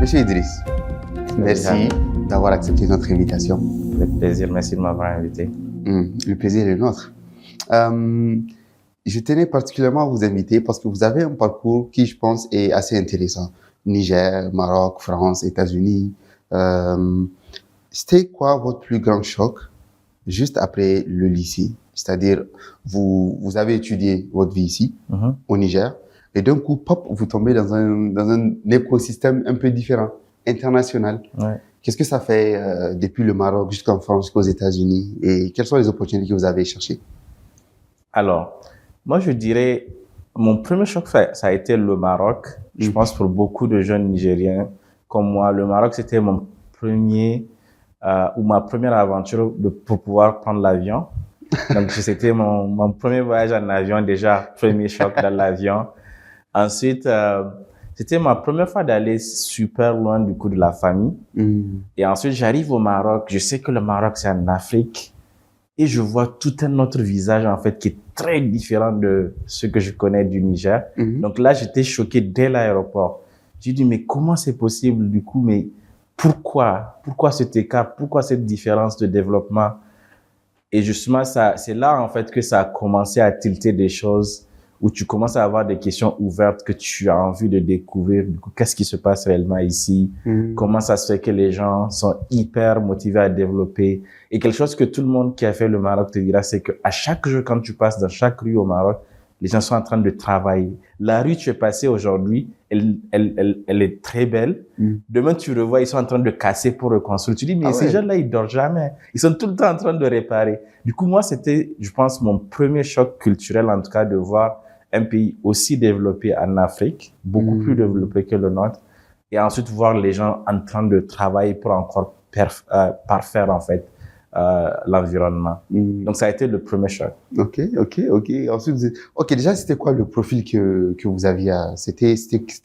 Monsieur Idriss, merci d'avoir accepté notre invitation. Avec plaisir, merci de m'avoir invité. Le plaisir est le nôtre. Je tenais particulièrement à vous inviter parce que vous avez un parcours qui, je pense, est assez intéressant. Niger, Maroc, France, États-Unis. C'était quoi votre plus grand choc juste après le lycée? C'est-à-dire, vous avez étudié votre vie ici, au Niger, et d'un coup, pop, vous tombez dans un écosystème un peu différent, international. Ouais. Qu'est-ce que ça fait depuis le Maroc jusqu'en France, jusqu'aux États-Unis, et quelles sont les opportunités que vous avez cherchées? Alors, moi, je dirais, mon premier choc, ça a été le Maroc. Je pense pour beaucoup de jeunes Nigériens comme moi, le Maroc, c'était mon premier ou ma première aventure pour pouvoir prendre l'avion. Donc, c'était mon premier voyage en avion, déjà, premier choc dans l'avion. Ensuite, c'était ma première fois d'aller super loin du coup de la famille. Et ensuite, j'arrive au Maroc. Je sais que le Maroc, c'est en Afrique. Et je vois tout un autre visage, en fait, qui est très différent de ce que je connais du Niger. Donc là, j'étais choqué dès l'aéroport. J'ai dit, mais comment c'est possible, du coup, mais pourquoi cet écart? Pourquoi cette différence de développement? Et justement, c'est là, en fait, que ça a commencé à tilter des choses où tu commences à avoir des questions ouvertes que tu as envie de découvrir. Du coup, qu'est-ce qui se passe réellement ici? Comment ça se fait que les gens sont hyper motivés à développer? Et quelque chose que tout le monde qui a fait le Maroc te dira, c'est que à chaque jour, quand tu passes dans chaque rue au Maroc, les gens sont en train de travailler. La rue tu es passé aujourd'hui, elle est très belle. Demain, tu revois, ils sont en train de casser pour reconstruire. Tu dis, mais ces gens-là, ils dorment jamais. Ils sont tout le temps en train de réparer. Du coup, moi, c'était, je pense, mon premier choc culturel, en tout cas, de voir un pays aussi développé en Afrique, beaucoup plus développé que le nôtre, et ensuite voir les gens en train de travailler pour encore parfaire, en fait, l'environnement. Donc, ça a été le premier choc. Ok. Ensuite, déjà, c'était quoi le profil que vous aviez? C'était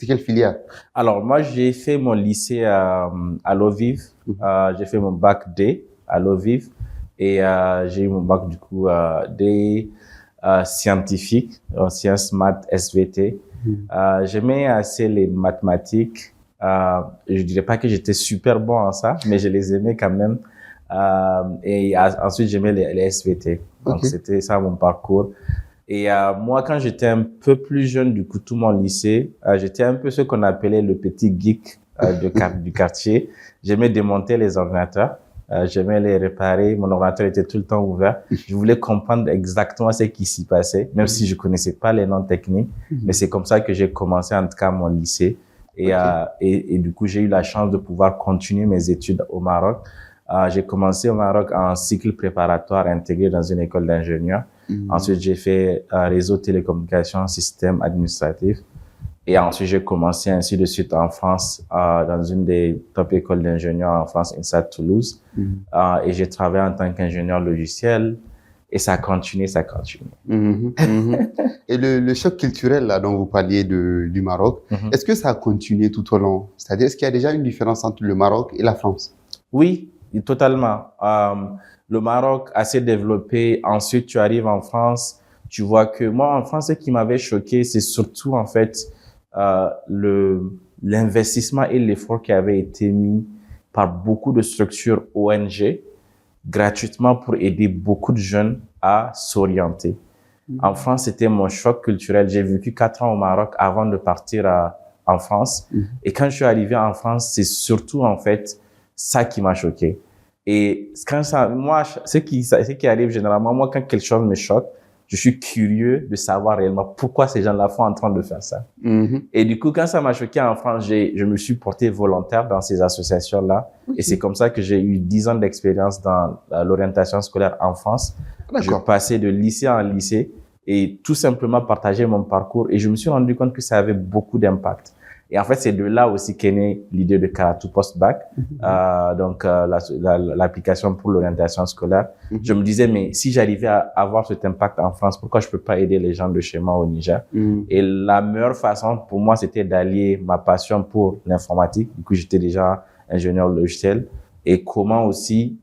quelle filière? Alors, moi, j'ai fait mon lycée à Lviv. J'ai fait mon bac D à Lviv. Et j'ai eu mon bac, du coup, D scientifique, en sciences, maths, SVT. J'aimais assez les mathématiques. Je dirais pas que j'étais super bon en ça, mais je les aimais quand même. Et ensuite, j'aimais les SVT. Donc, c'était ça mon parcours. Et moi, quand j'étais un peu plus jeune, du coup, tout mon lycée, j'étais un peu ce qu'on appelait le petit geek du quartier. J'aimais démonter les ordinateurs. J'aimais les réparer. Mon ordinateur était tout le temps ouvert. Je voulais comprendre exactement ce qui s'y passait, même si je connaissais pas les noms techniques. Mais c'est comme ça que j'ai commencé, en tout cas, mon lycée. Et du coup, j'ai eu la chance de pouvoir continuer mes études au Maroc. J'ai commencé au Maroc en cycle préparatoire intégré dans une école d'ingénieur. Ensuite, j'ai fait réseau télécommunications, système administratif. Et ensuite, j'ai commencé ainsi de suite en France, dans une des top écoles d'ingénieurs en France, INSA Toulouse. Et j'ai travaillé en tant qu'ingénieur logiciel. Et ça continue. Et le choc culturel là dont vous parliez du Maroc, est-ce que ça a continué tout au long? C'est-à-dire, est-ce qu'il y a déjà une différence entre le Maroc et la France? Oui, totalement. Le Maroc assez développé. Ensuite, tu arrives en France. Tu vois que moi, en France, ce qui m'avait choqué, c'est surtout en fait l'investissement et l'effort qui avait été mis par beaucoup de structures ONG gratuitement pour aider beaucoup de jeunes à s'orienter. En France, c'était mon choc culturel. J'ai vécu 4 ans au Maroc avant de partir en France. Et quand je suis arrivé en France, c'est surtout en fait ça qui m'a choqué. Et ce qui arrive généralement, moi, quand quelque chose me choque, je suis curieux de savoir réellement pourquoi ces gens-là sont en train de faire ça. Et du coup, quand ça m'a choqué en France, je me suis porté volontaire dans ces associations-là. Et c'est comme ça que j'ai eu 10 ans d'expérience dans l'orientation scolaire en France. Je passais de lycée en lycée et tout simplement partager mon parcours. Et je me suis rendu compte que ça avait beaucoup d'impact. Et en fait, c'est de là aussi qu'est née l'idée de Karatou Post-Bac, donc l'application pour l'orientation scolaire. Je me disais, mais si j'arrivais à avoir cet impact en France, pourquoi je peux pas aider les gens de chez moi au Niger? Et la meilleure façon pour moi, c'était d'allier ma passion pour l'informatique. Du coup, j'étais déjà ingénieur logiciel. Et comment aussi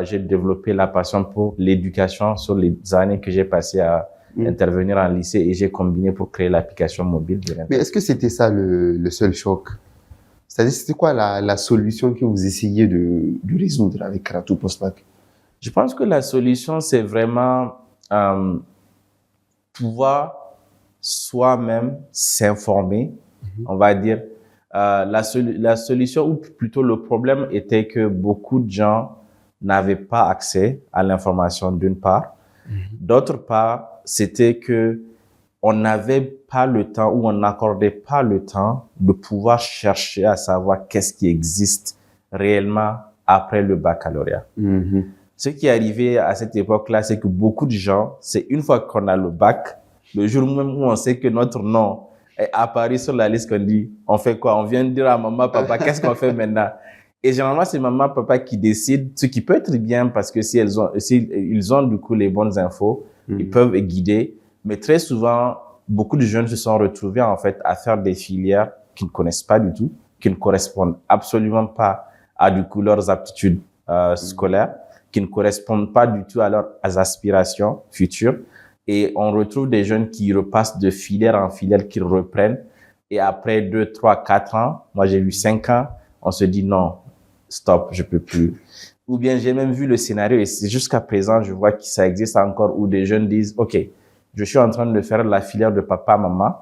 j'ai développé la passion pour l'éducation sur les années que j'ai passées à intervenir en lycée et j'ai combiné pour créer l'application mobile. Mais est-ce que c'était ça le seul choc? C'est-à-dire, c'était quoi la solution que vous essayez de résoudre avec Karatou Postbac? Je pense que la solution, c'est vraiment pouvoir soi-même s'informer, on va dire. La solution, ou plutôt le problème, était que beaucoup de gens n'avaient pas accès à l'information d'une part. D'autre part, c'était que on n'avait pas le temps ou on n'accordait pas le temps de pouvoir chercher à savoir qu'est-ce qui existe réellement après le baccalauréat. Ce qui est arrivé à cette époque-là, c'est que beaucoup de gens, c'est une fois qu'on a le bac, le jour même où on sait que notre nom est apparu sur la liste, qu'on dit, on fait quoi? On vient de dire à maman, papa, qu'est-ce qu'on fait maintenant? Et généralement, c'est maman, papa qui décident, ce qui peut être bien parce que si ils ont du coup les bonnes infos, ils peuvent guider. Mais très souvent, beaucoup de jeunes se sont retrouvés en fait à faire des filières qu'ils ne connaissent pas du tout, qui ne correspondent absolument pas à du coup leurs aptitudes scolaires, qui ne correspondent pas du tout à leurs aspirations futures. Et on retrouve des jeunes qui repassent de filière en filière, qui reprennent. Et après 2, 3, 4 ans, moi j'ai eu 5 ans, on se dit non, stop, je peux plus. Ou bien j'ai même vu le scénario, et c'est jusqu'à présent, je vois que ça existe encore, où des jeunes disent, OK, je suis en train de faire la filière de papa, maman,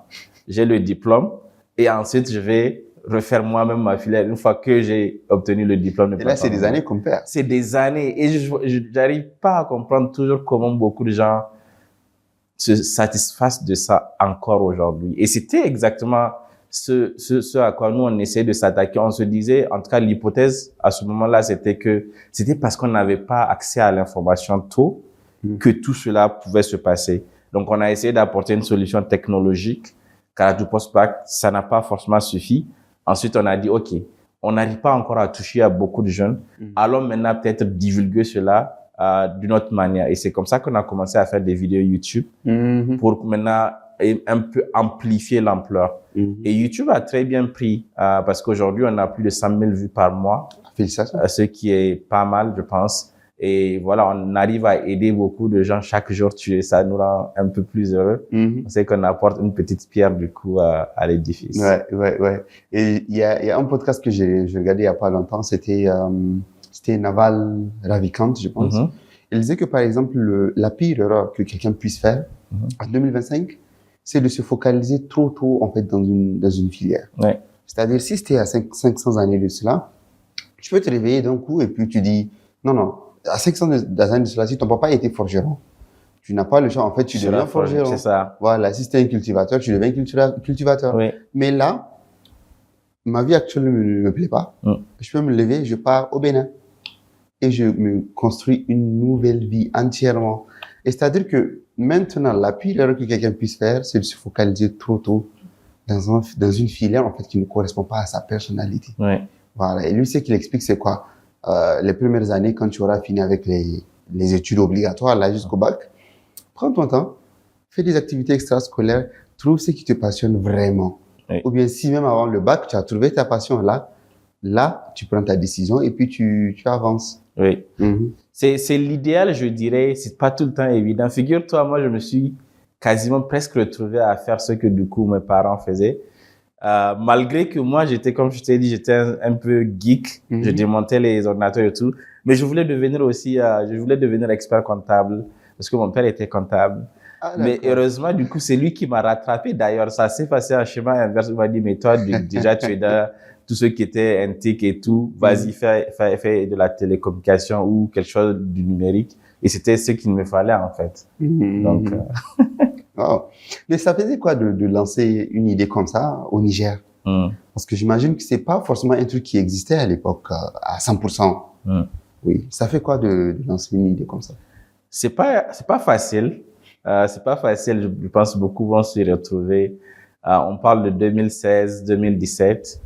j'ai le diplôme, et ensuite je vais refaire moi-même ma filière une fois que j'ai obtenu le diplôme de papa. Et là, c'est des années qu'on perd. C'est des années, et je n'arrive pas à comprendre toujours comment beaucoup de gens se satisfassent de ça encore aujourd'hui. Et c'était exactement ce à quoi nous on essayait de s'attaquer. On se disait, en tout cas l'hypothèse à ce moment-là, c'était que c'était parce qu'on n'avait pas accès à l'information tôt que tout cela pouvait se passer. Donc on a essayé d'apporter une solution technologique. Karatou Postbac, ça n'a pas forcément suffi. Ensuite on a dit, OK, on n'arrive pas encore à toucher à beaucoup de jeunes. Allons maintenant peut-être divulguer cela d'une autre manière. Et c'est comme ça qu'on a commencé à faire des vidéos YouTube pour maintenant un peu amplifier l'ampleur. Et YouTube a très bien pris parce qu'aujourd'hui, on a plus de 100 000 vues par mois. Félicitations. Ce qui est pas mal, je pense. Et voilà, on arrive à aider beaucoup de gens chaque jour. Ça nous rend un peu plus heureux. On sait qu'on apporte une petite pierre, du coup, à l'édifice. Ouais. Et il y a un podcast que j'ai regardé il y a pas longtemps. C'était Naval Ravikant, je pense. Il disait que, par exemple, la pire erreur que quelqu'un puisse faire en 2025, c'est de se focaliser trop tôt, en fait, dans une filière. Ouais. C'est-à-dire, si c'était à 500 années de cela, tu peux te réveiller d'un coup et puis tu dis, non, à 500 années de cela, si ton papa était forgeron, tu n'as pas le choix. En fait, tu deviens forgeron. C'est ça. Voilà. Si c'était un cultivateur, tu deviens cultivateur. Oui. Mais là, ma vie actuelle ne me plaît pas. Je peux me lever, je pars au Bénin. Et je me construis une nouvelle vie entièrement. Et c'est-à-dire que maintenant, la pire erreur que quelqu'un puisse faire, c'est de se focaliser trop tôt dans une filière, en fait, qui ne correspond pas à sa personnalité. Oui. Voilà. Et lui, ce qu'il explique, c'est quoi? Les premières années, quand tu auras fini avec les études obligatoires, là, jusqu'au bac, prends ton temps, fais des activités extrascolaires, trouve ce qui te passionne vraiment. Oui. Ou bien, si même avant le bac, tu as trouvé ta passion là, tu prends ta décision et puis tu avances. Oui. C'est l'idéal, je dirais. C'est pas tout le temps évident. Figure-toi, moi, je me suis quasiment presque retrouvé à faire ce que du coup mes parents faisaient. Malgré que moi, comme je t'ai dit, j'étais un peu geek. Je démontais les ordinateurs et tout. Mais je voulais devenir expert comptable parce que mon père était comptable. Mais heureusement, du coup, c'est lui qui m'a rattrapé. D'ailleurs, ça s'est passé en chemin inverse. Il m'a dit, mais toi, déjà, tu es dans tout ce qui était intique et tout. Vas-y, fais de la télécommunication ou quelque chose du numérique. Et c'était ce qu'il me fallait, en fait. Donc, Oh. Mais ça faisait quoi de lancer une idée comme ça au Niger? Parce que j'imagine que c'est pas forcément un truc qui existait à l'époque à 100%. Oui. Ça fait quoi de lancer une idée comme ça? C'est pas facile. C'est pas facile. Je pense que beaucoup vont s'y retrouver. On parle de 2016, 2017,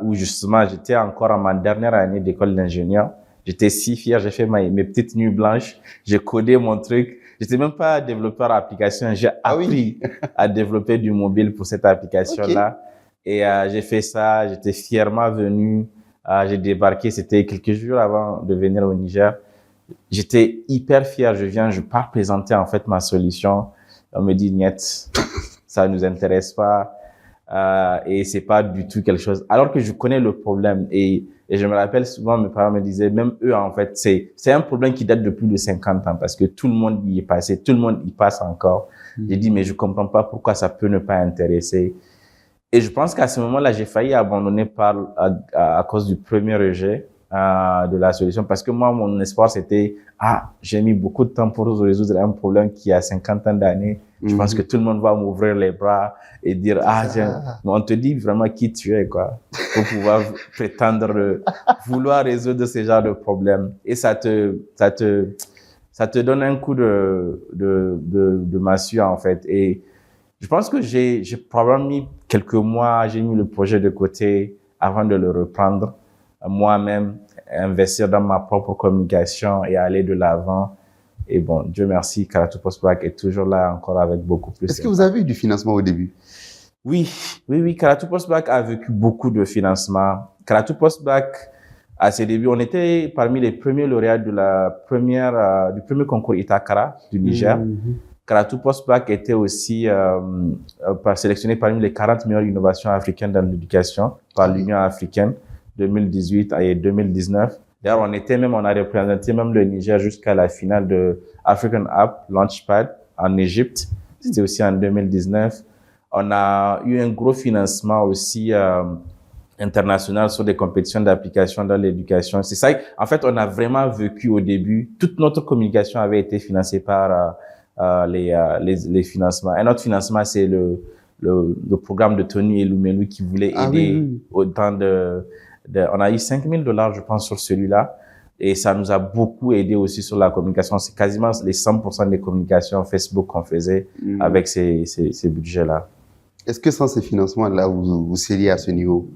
où justement j'étais encore en ma dernière année d'école d'ingénieur. J'étais si fier. J'ai fait mes petites nuits blanches. J'ai codé mon truc. J'étais même pas développeur application. J'ai appris à développer du mobile pour cette application-là. Et j'ai fait ça. J'étais fièrement venu. J'ai débarqué. C'était quelques jours avant de venir au Niger. J'étais hyper fier. Je pars présenter en fait ma solution. On me dit, niet, ça nous intéresse pas. et c'est pas du tout quelque chose. Alors que je connais le problème et je me rappelle souvent, mes parents me disaient, même eux, en fait, c'est un problème qui date de plus de 50 ans parce que tout le monde y est passé, tout le monde y passe encore. J'ai dit, mais je comprends pas pourquoi ça peut ne pas intéresser. Et je pense qu'à ce moment-là, j'ai failli abandonner à cause du premier rejet de la solution. Parce que moi, mon espoir, c'était, j'ai mis beaucoup de temps pour résoudre un problème qui a 50 ans d'années. Je pense que tout le monde va m'ouvrir les bras et dire, mais on te dit vraiment qui tu es, quoi, pour pouvoir prétendre vouloir résoudre ce genre de problème. Et ça te donne un coup de massue, en fait. Et je pense que j'ai probablement mis quelques mois, j'ai mis le projet de côté avant de le reprendre moi-même, investir dans ma propre communication et aller de l'avant. Et bon, Dieu merci, Karatou Postbac est toujours là encore avec beaucoup plus. Est-ce que vous avez eu du financement au début? Oui. Karatou Postbac a vécu beaucoup de financement. Karatou Postbac, à ses débuts, on était parmi les premiers lauréats du premier concours Itakara du Niger. Karatou Postbac était aussi sélectionné parmi les 40 meilleures innovations africaines dans l'éducation par l'Union africaine 2018 et 2019. D'ailleurs, on a représenté même le Niger jusqu'à la finale de African App Launchpad en Égypte. C'était aussi en 2019. On a eu un gros financement aussi international sur des compétitions d'application dans l'éducation. C'est ça. En fait, on a vraiment vécu au début. Toute notre communication avait été financée par les financements. Un autre financement, c'est le programme de Tony Elumelu qui voulait aider autant on a eu $5,000, je pense, sur celui-là. Et ça nous a beaucoup aidé aussi sur la communication. C'est quasiment les 100% des communications Facebook qu'on faisait avec ces budgets-là. Est-ce que sans ces financements-là, vous seriez à ce niveau?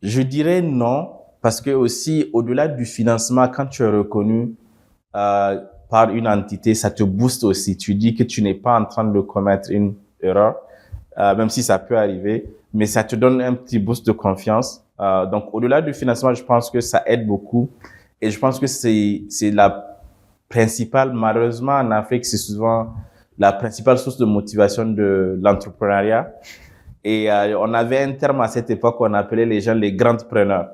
Je dirais non, parce que aussi, au-delà du financement, quand tu es reconnu par une entité, ça te booste aussi. Tu dis que tu n'es pas en train de commettre une erreur, même si ça peut arriver, mais ça te donne un petit boost de confiance. Donc, au-delà du financement, je pense que ça aide beaucoup. Et je pense que c'est la principale, malheureusement, en Afrique, c'est souvent la principale source de motivation de l'entrepreneuriat. Et on avait un terme à cette époque qu'on appelait les gens les grandpreneurs.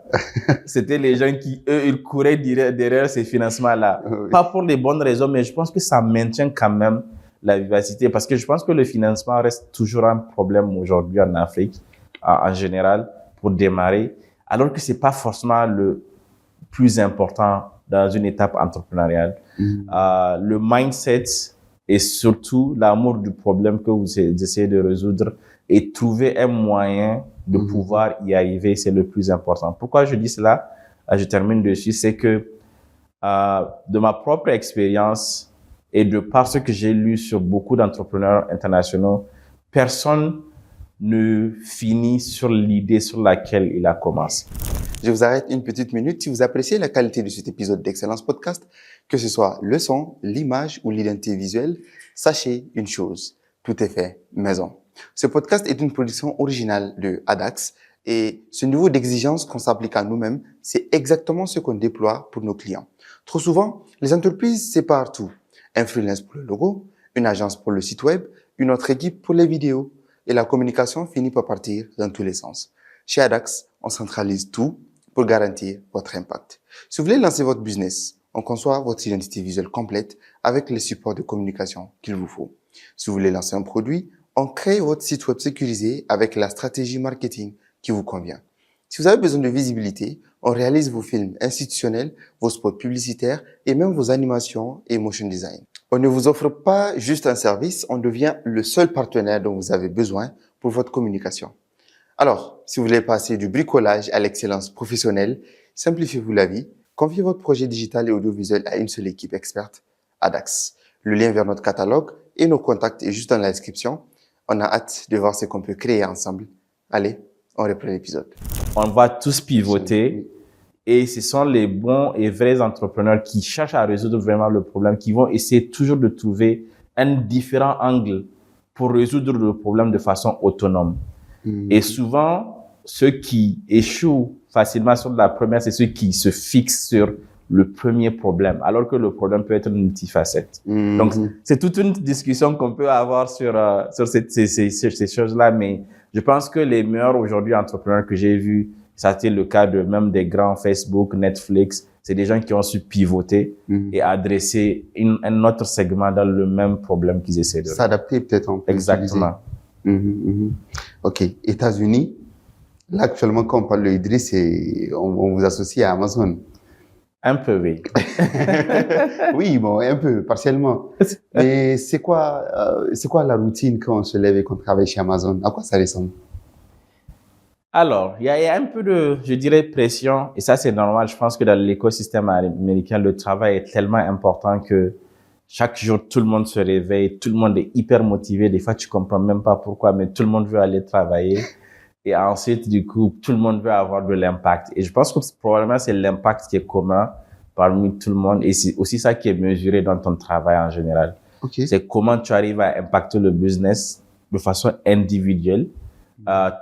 C'était les gens qui, eux, ils couraient derrière ces financements-là. Oui. Pas pour les bonnes raisons, mais je pense que ça maintient quand même la vivacité. Parce que je pense que le financement reste toujours un problème aujourd'hui en Afrique, en général, pour démarrer. Alors que c'est pas forcément le plus important dans une étape entrepreneuriale. Le mindset et surtout l'amour du problème que vous essayez de résoudre et trouver un moyen de pouvoir y arriver, c'est le plus important. Pourquoi je dis cela? Je termine dessus, c'est que de ma propre expérience et de par ce que j'ai lu sur beaucoup d'entrepreneurs internationaux, personne ne finit sur l'idée sur laquelle il a commencé. Je vous arrête une petite minute. Si vous appréciez la qualité de cet épisode d'Excellence Podcast, que ce soit le son, l'image ou l'identité visuelle, sachez une chose, tout est fait maison. Ce podcast est une production originale de Adax et ce niveau d'exigence qu'on s'applique à nous-mêmes, c'est exactement ce qu'on déploie pour nos clients. Trop souvent, les entreprises séparent tout. Un freelance pour le logo, une agence pour le site web, une autre équipe pour les vidéos. Et la communication finit par partir dans tous les sens. Chez Adax, on centralise tout pour garantir votre impact. Si vous voulez lancer votre business, on conçoit votre identité visuelle complète avec les supports de communication qu'il vous faut. Si vous voulez lancer un produit, on crée votre site web sécurisé avec la stratégie marketing qui vous convient. Si vous avez besoin de visibilité, on réalise vos films institutionnels, vos spots publicitaires et même vos animations et motion design. On ne vous offre pas juste un service, on devient le seul partenaire dont vous avez besoin pour votre communication. Alors, si vous voulez passer du bricolage à l'excellence professionnelle, simplifiez-vous la vie, confiez votre projet digital et audiovisuel à une seule équipe experte, Adax. Le lien vers notre catalogue et nos contacts est juste dans la description. On a hâte de voir ce qu'on peut créer ensemble. Allez, on reprend l'épisode. On va tous pivoter et ce sont les bons et vrais entrepreneurs qui cherchent à résoudre vraiment le problème, qui vont essayer toujours de trouver un différent angle pour résoudre le problème de façon autonome. Et souvent, ceux qui échouent facilement sur la première, c'est ceux qui se fixent sur le premier problème, alors que le problème peut être multifacette. Donc, c'est toute une discussion qu'on peut avoir sur ces choses-là, mais je pense que les meilleurs aujourd'hui entrepreneurs que j'ai vus, ça a été le cas de même des grands Facebook, Netflix, c'est des gens qui ont su pivoter et adresser un autre segment dans le même problème qu'ils essaient de s'adapter peut-être en plus. Exactement. OK. États-Unis, là actuellement quand on parle de Idriss, on vous associe à Amazon. Un peu, oui. Oui, bon, un peu, partiellement. Mais c'est quoi la routine quand on se lève et qu'on travaille chez Amazon? À quoi ça ressemble? Alors, il y a un peu de, je dirais, pression, et ça c'est normal. Je pense que dans l'écosystème américain, le travail est tellement important que chaque jour, tout le monde se réveille, tout le monde est hyper motivé. Des fois, tu comprends même pas pourquoi, mais tout le monde veut aller travailler. Et ensuite, du coup, tout le monde veut avoir de l'impact. Et je pense que probablement, c'est l'impact qui est commun parmi tout le monde. Et c'est aussi ça qui est mesuré dans ton travail en général. Okay. C'est comment tu arrives à impacter le business de façon individuelle.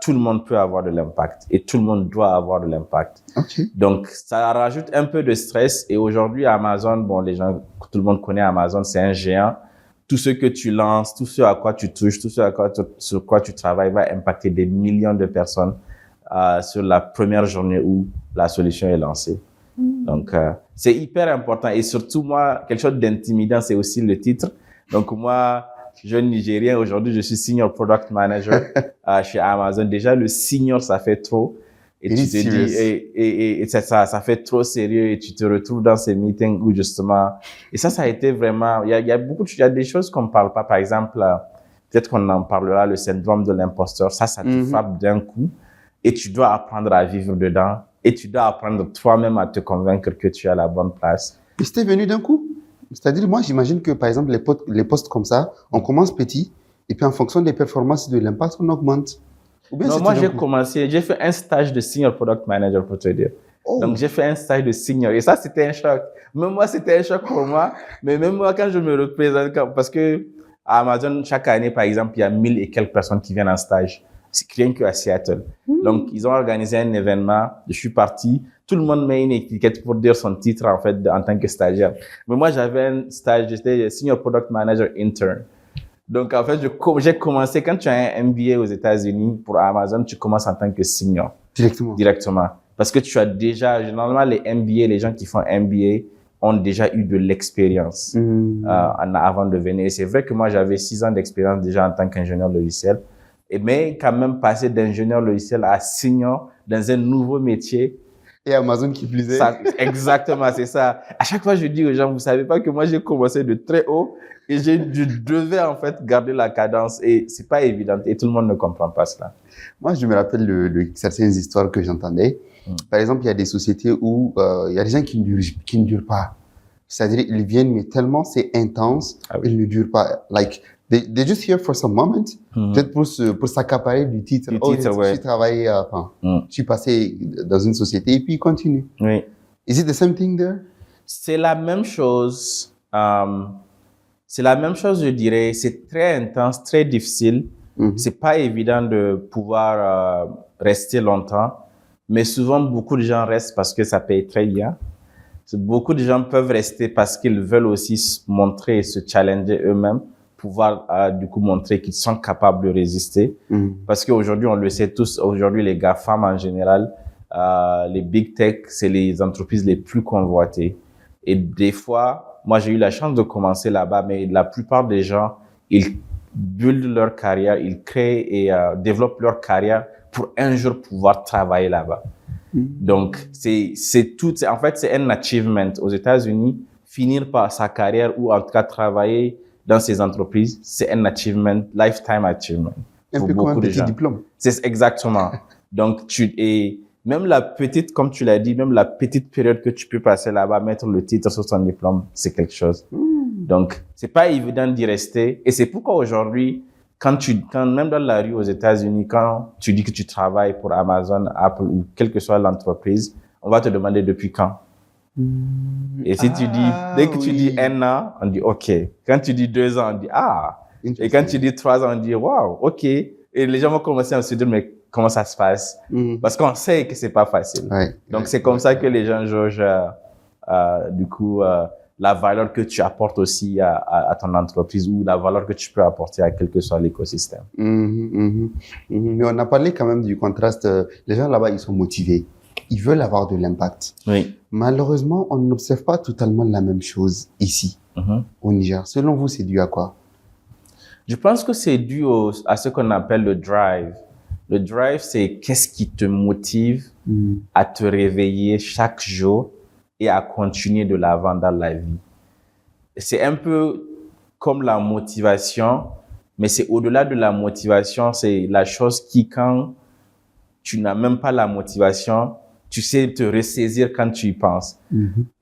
Tout le monde peut avoir de l'impact et tout le monde doit avoir de l'impact. Okay. Donc, ça rajoute un peu de stress. Et aujourd'hui, Amazon, bon, tout le monde connaît Amazon, c'est un géant. Tout ce que tu lances, tout ce à quoi tu touches, tout ce sur quoi tu travailles va impacter des millions de personnes sur la première journée où la solution est lancée. Donc, c'est hyper important. Et surtout, moi, quelque chose d'intimidant, c'est aussi le titre. Donc, moi, jeune Nigérien, aujourd'hui, je suis Senior Product Manager chez Amazon. Déjà, le senior, ça fait trop. Et tu te dis, et ça fait trop sérieux et tu te retrouves dans ces meetings où justement, et ça a été vraiment, il y a des choses qu'on ne parle pas. Par exemple, peut-être qu'on en parlera, le syndrome de l'imposteur. Ça te frappe d'un coup et tu dois apprendre à vivre dedans et tu dois apprendre toi-même à te convaincre que tu es à la bonne place. Et c'était venu d'un coup? C'est-à-dire, moi, j'imagine que, par exemple, les postes comme ça, on commence petit et puis en fonction des performances et de l'impact, on augmente. Non, moi, j'ai fait un stage de Senior Product Manager, pour te dire. Oh. Donc, j'ai fait un stage de Senior. Et ça, c'était un choc. Même moi, c'était un choc pour moi. Mais même moi, quand je me représente, parce que à Amazon, chaque année, par exemple, il y a 1000 et quelques personnes qui viennent en stage. C'est rien qu'à Seattle. Donc, ils ont organisé un événement. Je suis parti. Tout le monde met une étiquette pour dire son titre, en fait, en tant que stagiaire. Mais moi, j'avais un stage, j'étais Senior Product Manager Intern. Donc, en fait, j'ai commencé, quand tu as un MBA aux États-Unis pour Amazon, tu commences en tant que senior. Directement. Parce que tu as déjà, généralement, les MBA, les gens qui font MBA ont déjà eu de l'expérience avant de venir. Et c'est vrai que moi, j'avais 6 ans d'expérience déjà en tant qu'ingénieur logiciel. Mais quand même, passer d'ingénieur logiciel à senior dans un nouveau métier. Et Amazon qui plus est. Exactement, c'est ça. À chaque fois, je dis aux gens, vous savez pas que moi, j'ai commencé de très haut et je devais en fait garder la cadence et c'est pas évident et tout le monde ne comprend pas cela. Moi, je me rappelle certaines histoires que j'entendais. Par exemple, il y a des sociétés où il y a des gens qui ne durent pas. C'est-à-dire, ils viennent, mais tellement c'est intense, ils ne durent pas. Like, they just here for some moment, peut-être pour s'accaparer du titre. Je suis passé dans une société et puis ils continuent. Oui. Is it the same thing there? C'est la même chose. Je dirais. C'est très intense, très difficile. C'est pas évident de pouvoir rester longtemps. Mais souvent, beaucoup de gens restent parce que ça paye très bien. Beaucoup de gens peuvent rester parce qu'ils veulent aussi se montrer et se challenger eux-mêmes, pouvoir du coup montrer qu'ils sont capables de résister. Parce qu'aujourd'hui, on le sait tous, aujourd'hui les GAFAM en général, les big tech, c'est les entreprises les plus convoitées. Et des fois, moi j'ai eu la chance de commencer là-bas, mais la plupart des gens, ils buildent leur carrière, ils créent et développent leur carrière pour un jour pouvoir travailler là-bas. Donc, c'est tout, en fait, c'est un achievement aux États-Unis. Finir par sa carrière ou en tout cas travailler dans ces entreprises, c'est un achievement, lifetime achievement. Un peu comme un petit diplôme. C'est exactement. Donc, même la petite, comme tu l'as dit, même la petite période que tu peux passer là-bas, mettre le titre sur ton diplôme, c'est quelque chose. Donc, c'est pas évident d'y rester. Et c'est pourquoi aujourd'hui, quand même dans la rue aux États-Unis, quand tu dis que tu travailles pour Amazon, Apple ou quelle que soit l'entreprise, on va te demander depuis quand. Et si tu dis, dès que tu dis 1 an, on dit OK. Quand tu dis 2 ans, on dit Et quand tu dis 3 ans, on dit wow, OK. Et les gens vont commencer à se dire, mais comment ça se passe? Parce qu'on sait que c'est pas facile. Ouais, donc c'est comme ça que les gens jaugent du coup, la valeur que tu apportes aussi à ton entreprise ou la valeur que tu peux apporter à quel que soit l'écosystème. Mais on a parlé quand même du contraste. Les gens là-bas, ils sont motivés. Ils veulent avoir de l'impact. Oui. Malheureusement, on n'observe pas totalement la même chose ici, au Niger. Selon vous, c'est dû à quoi? Je pense que c'est dû à ce qu'on appelle le drive. Le drive, c'est qu'est-ce qui te motive à te réveiller chaque jour et à continuer de l'avant dans la vie. C'est un peu comme la motivation, mais c'est au-delà de la motivation, c'est la chose qui, quand tu n'as même pas la motivation, tu sais te ressaisir quand tu y penses.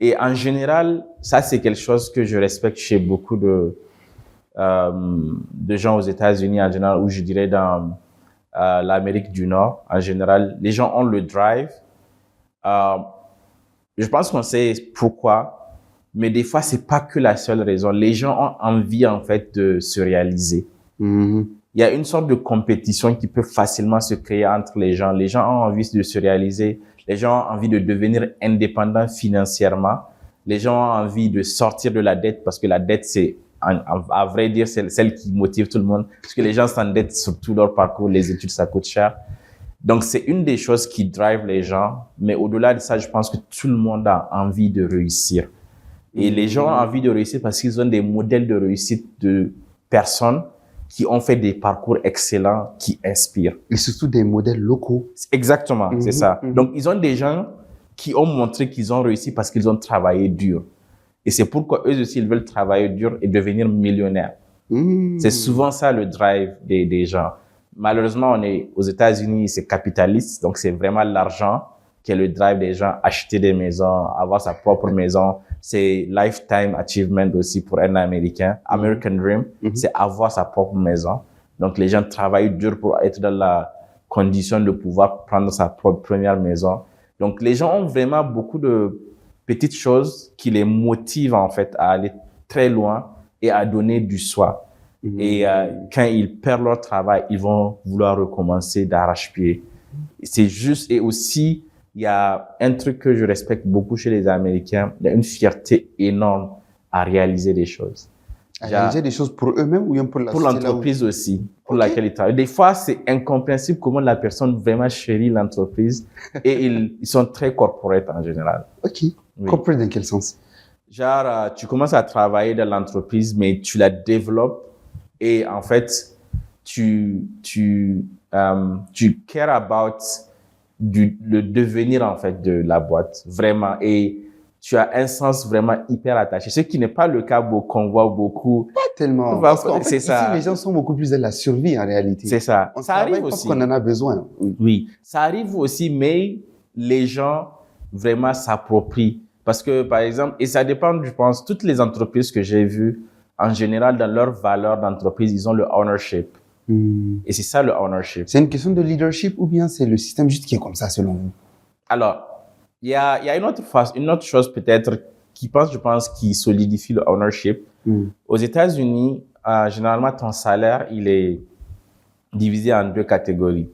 Et en général, ça, c'est quelque chose que je respecte chez beaucoup de gens aux États-Unis en général, ou je dirais dans l'Amérique du Nord en général. Les gens ont le drive. Je pense qu'on sait pourquoi, mais des fois, c'est pas que la seule raison. Les gens ont envie, en fait, de se réaliser. Il y a une sorte de compétition qui peut facilement se créer entre les gens. Les gens ont envie de se réaliser. Les gens ont envie de devenir indépendants financièrement. Les gens ont envie de sortir de la dette parce que la dette, c'est, à vrai dire, c'est celle qui motive tout le monde. Parce que les gens s'endettent sur tout leur parcours. Les études, ça coûte cher. Donc, c'est une des choses qui drive les gens. Mais au-delà de ça, je pense que tout le monde a envie de réussir. Et les gens ont envie de réussir parce qu'ils ont des modèles de réussite de personnes qui ont fait des parcours excellents, qui inspirent. Et surtout des modèles locaux. Exactement, c'est ça. Donc, ils ont des gens qui ont montré qu'ils ont réussi parce qu'ils ont travaillé dur. Et c'est pourquoi eux aussi, ils veulent travailler dur et devenir millionnaires. C'est souvent ça le drive des gens. Malheureusement, on est aux États-Unis, c'est capitaliste, donc c'est vraiment l'argent qui est le drive des gens. Acheter des maisons, avoir sa propre maison, c'est lifetime achievement aussi pour un Américain. American Dream, c'est avoir sa propre maison. Donc, les gens travaillent dur pour être dans la condition de pouvoir prendre sa propre première maison. Donc, les gens ont vraiment beaucoup de petites choses qui les motivent, en fait, à aller très loin et à donner du soi. Et quand ils perdent leur travail, ils vont vouloir recommencer d'arrache-pied. C'est juste, et aussi, il y a un truc que je respecte beaucoup chez les Américains, il y a une fierté énorme à réaliser des choses. À réaliser des choses pour eux-mêmes ou bien pour la société? Pour l'entreprise aussi, pour laquelle ils travaillent. Des fois, c'est incompréhensible comment la personne vraiment chérit l'entreprise et ils sont très corporate en général. Ok. Oui. Corporate dans quel sens? Genre, tu commences à travailler dans l'entreprise, mais tu la développes et en fait, tu care about le devenir en fait de la boîte, vraiment. Et tu as un sens vraiment hyper attaché. Ce qui n'est pas le cas qu'on voit beaucoup. Pas tellement. Parce qu'en fait, ici, les gens sont beaucoup plus dans la survie en réalité. C'est ça. Ça arrive aussi. Parce qu'on en a besoin. Oui, ça arrive aussi, mais les gens vraiment s'approprient. Parce que, par exemple, et ça dépend, je pense, toutes les entreprises que j'ai vues, en général, dans leur valeur d'entreprise, ils ont le ownership. Et c'est ça le ownership. C'est une question de leadership ou bien c'est le système juste qui est comme ça selon vous? Alors, il y a une autre chose peut-être je pense, qui solidifie le ownership. Aux États-Unis, généralement, ton salaire, il est divisé en deux catégories.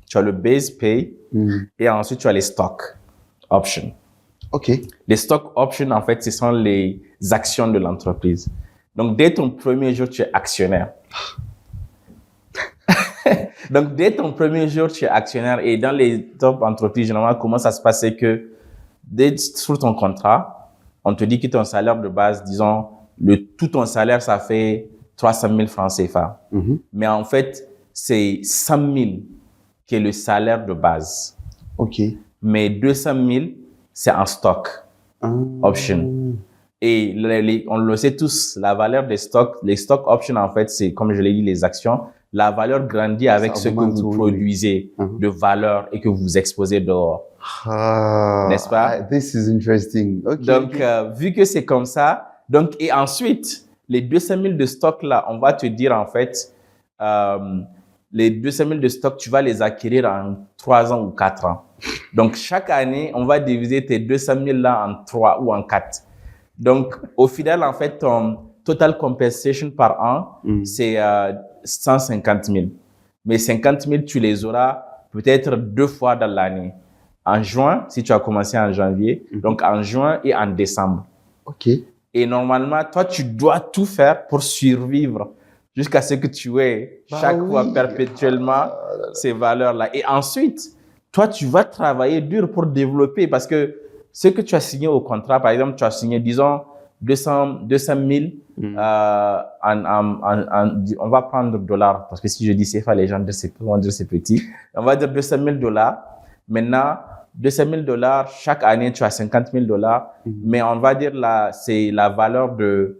Tu as le base pay et ensuite tu as les stock options. OK. Les stock options, en fait, ce sont les actions de l'entreprise. Donc, dès ton premier jour, tu es actionnaire. Donc, dès ton premier jour, tu es actionnaire. Et dans les top entreprises, généralement, comment ça se passe, c'est que sur ton contrat, on te dit que ton salaire de base, disons, tout ton salaire, ça fait 300 000 francs CFA. Mais en fait, c'est 100 000 qui est le salaire de base. OK. Mais 200 000, c'est en stock option. Et on le sait tous, la valeur des stocks, les stock options, en fait, c'est, comme je l'ai dit, les actions. La valeur grandit avec ce que vous produisez de valeur et que vous exposez dehors. N'est-ce pas? This is interesting. Okay, donc, vu que c'est comme ça, et ensuite, les 200 000 de stock là, on va te dire en fait, les 200 000 de stock, tu vas les acquérir en 3 ans ou 4 ans. Donc, chaque année, on va diviser tes 200 000 là en 3 ou en 4. Donc, au final, en fait, ton total compensation par an, c'est 150 000. Mais 50 000, tu les auras peut-être 2 fois dans l'année. en juin, si tu as commencé en janvier, donc en juin et en décembre. OK. Et normalement, toi, tu dois tout faire pour survivre jusqu'à ce que tu aies chaque fois perpétuellement ces valeurs-là. Et ensuite, toi, tu vas travailler dur pour développer parce que ce que tu as signé au contrat, par exemple, tu as signé, disons, 200 000, on va prendre dollars, parce que si je dis CFA, les gens vont dire c'est petit. On va dire 200 000 $. Maintenant, 200 000 $, chaque année, tu as 50 000 $, mais on va dire là, c'est la valeur de